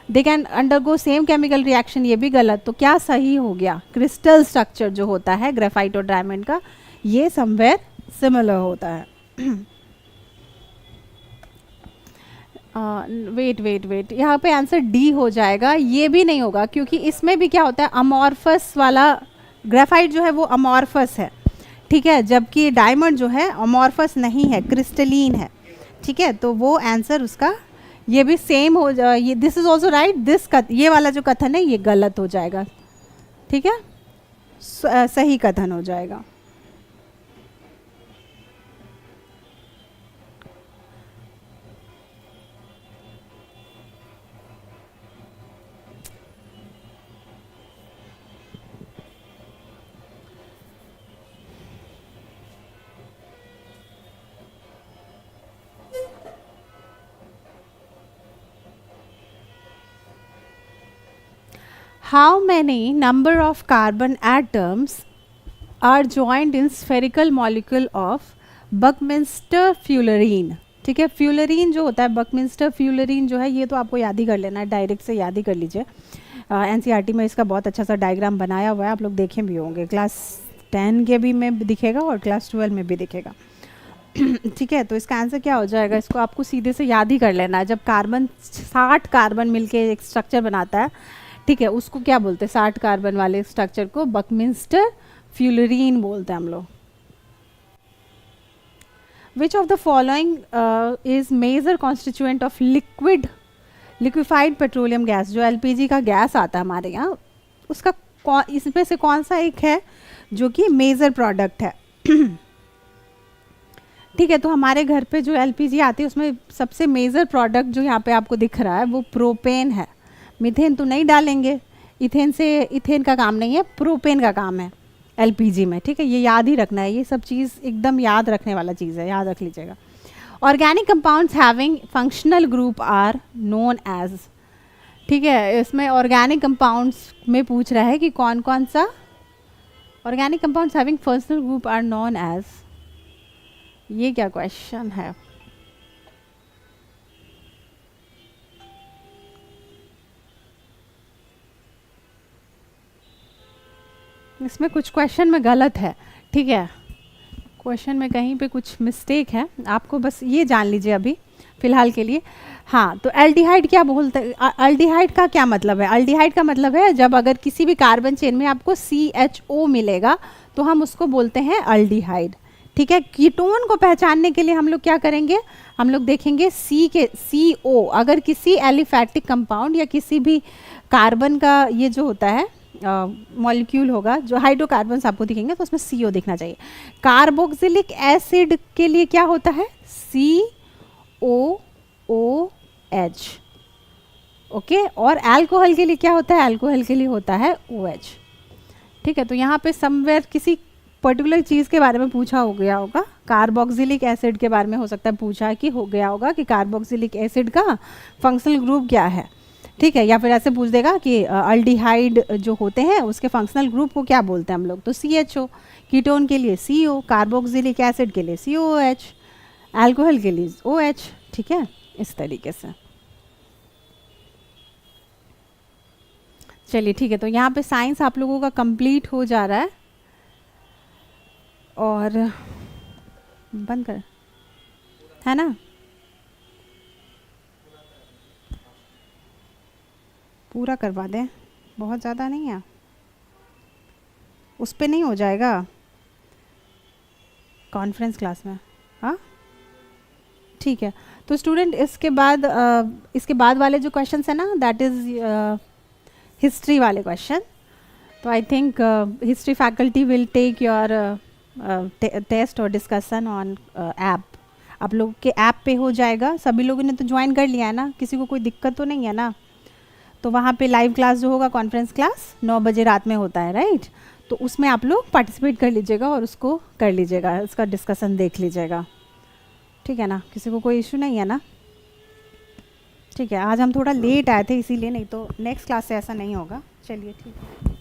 They can undergo same chemical reaction, ये भी गलत। तो क्या सही हो गया? क्रिस्टल स्ट्रक्चर जो होता है ग्रेफाइट और डायमंड का, ये समवेयर सिमिलर होता है। वेट यहाँ पे आंसर डी हो जाएगा। ये भी नहीं होगा क्योंकि इसमें भी क्या होता है, अमॉर्फस वाला ग्रेफाइट जो है वो अमॉर्फस है। ठीक है, जबकि डायमंड जो है अमॉर्फस नहीं है, क्रिस्टलीन है। ठीक है, तो वो आंसर उसका ये भी सेम हो जाए। ये दिस इज ऑल्सो राइट, ये वाला जो कथन है ये गलत हो जाएगा। ठीक है, सही कथन हो जाएगा। How many number of carbon atoms are joined in spherical molecule of Buckminster fullerene? ठीक है, फ्यूलरीन जो होता है, बकमिंस्टर फ्यूलरीन जो है, ये तो आपको याद ही कर लेना है, डायरेक्ट से याद ही कर लीजिए। एनसीईआरटी में इसका बहुत अच्छा सा डायग्राम बनाया हुआ है, आप लोग देखे भी होंगे, क्लास 10 के भी में दिखेगा और क्लास 12 में भी दिखेगा। ठीक है, तो इसका आंसर क्या हो जाएगा, इसको आपको सीधे से याद ही कर लेना है। जब कार्बन 60 कार्बन मिलके एक स्ट्रक्चर बनाता है, ठीक है, उसको क्या बोलते हैं, 60 कार्बन वाले स्ट्रक्चर को बकमिंस्टर फ्यूलरीन बोलते हैं हम लोग। Which of the following is major constituent of liquefied petroleum gas. जो एलपीजी का गैस आता है हमारे यहाँ, उसका इसमें से कौन सा एक है जो कि मेजर प्रोडक्ट है? ठीक है, तो हमारे घर पे जो एलपीजी आती है उसमें सबसे मेजर प्रोडक्ट जो यहाँ पे आपको दिख रहा है वो प्रोपेन है। मीथेन तो नहीं डालेंगे, इथेन का काम नहीं है, प्रोपेन का काम है एलपीजी में। ठीक है, ये याद ही रखना है, ये सब चीज़ एकदम याद रखने वाला चीज़ है, याद रख लीजिएगा। Organic compounds having functional group are known as. ठीक है, इसमें ऑर्गेनिक कंपाउंड्स में पूछ रहा है कि कौन कौन सा organic compounds having functional group are known as. ये क्या क्वेश्चन है? इसमें कुछ क्वेश्चन में गलत है, ठीक है, क्वेश्चन में कहीं पे कुछ मिस्टेक है, आपको बस ये जान लीजिए अभी फिलहाल के लिए। हाँ, तो एल्डिहाइड क्या बोलते हैं, एल्डिहाइड का क्या मतलब है? एल्डिहाइड का मतलब है जब अगर किसी भी कार्बन चेन में आपको CHO मिलेगा तो हम उसको बोलते हैं एल्डिहाइड, ठीक है। कीटोन को पहचानने के लिए हम लोग क्या करेंगे, हम लोग देखेंगे CO, अगर किसी एलिफैटिक कंपाउंड या किसी भी कार्बन का ये जो होता है मॉलिक्यूल होगा, जो हाइड्रोकार्बन्स आपको दिखेंगे तो उसमें CO दिखना चाहिए। कार्बोक्सिलिक एसिड के लिए क्या होता है, COOH, ओके। और अल्कोहल के लिए क्या होता है, अल्कोहल के लिए होता है OH, ठीक है। तो यहाँ पे समवेयर किसी पर्टिकुलर चीज़ के बारे में पूछा हो गया होगा, कार्बोक्सिलिक एसिड के बारे में हो सकता है पूछा कि हो गया होगा कि कार्बोक्सिलिक एसिड का फंक्शनल ग्रुप क्या है, ठीक है। या फिर ऐसे पूछ देगा कि अल्डिहाइड जो होते हैं उसके फंक्शनल ग्रुप को क्या बोलते हैं हम लोग, तो CHO, कीटोन के लिए CO, कार्बोक्सिलिक एसिड के लिए COOH, अल्कोहल के लिए OH, ठीक है, इस तरीके से। चलिए ठीक है, तो यहाँ पे साइंस आप लोगों का कंप्लीट हो जा रहा है। और बंद कर, है ना, पूरा करवा दें, बहुत ज़्यादा नहीं है, उस पे नहीं हो जाएगा कॉन्फ्रेंस क्लास में, हाँ ठीक है। तो स्टूडेंट इसके बाद वाले जो क्वेश्चंस है ना, दैट इज़ हिस्ट्री वाले क्वेश्चन। तो I think history faculty will take your test और डिस्कशन ऑन ऐप, आप लोग के ऐप पे हो जाएगा। सभी लोगों ने तो ज्वाइन कर लिया है ना, किसी को कोई दिक्कत तो नहीं है ना? तो वहाँ पे लाइव क्लास जो होगा, कॉन्फ्रेंस क्लास 9 बजे रात में होता है, राइट? तो उसमें आप लोग पार्टिसिपेट कर लीजिएगा और उसको कर लीजिएगा, इसका डिस्कशन देख लीजिएगा, ठीक है ना? किसी को कोई इशू नहीं है ना? ठीक है, आज हम थोड़ा लेट आए थे इसीलिए, नहीं तो नेक्स्ट क्लास से ऐसा नहीं होगा। चलिए ठीक है।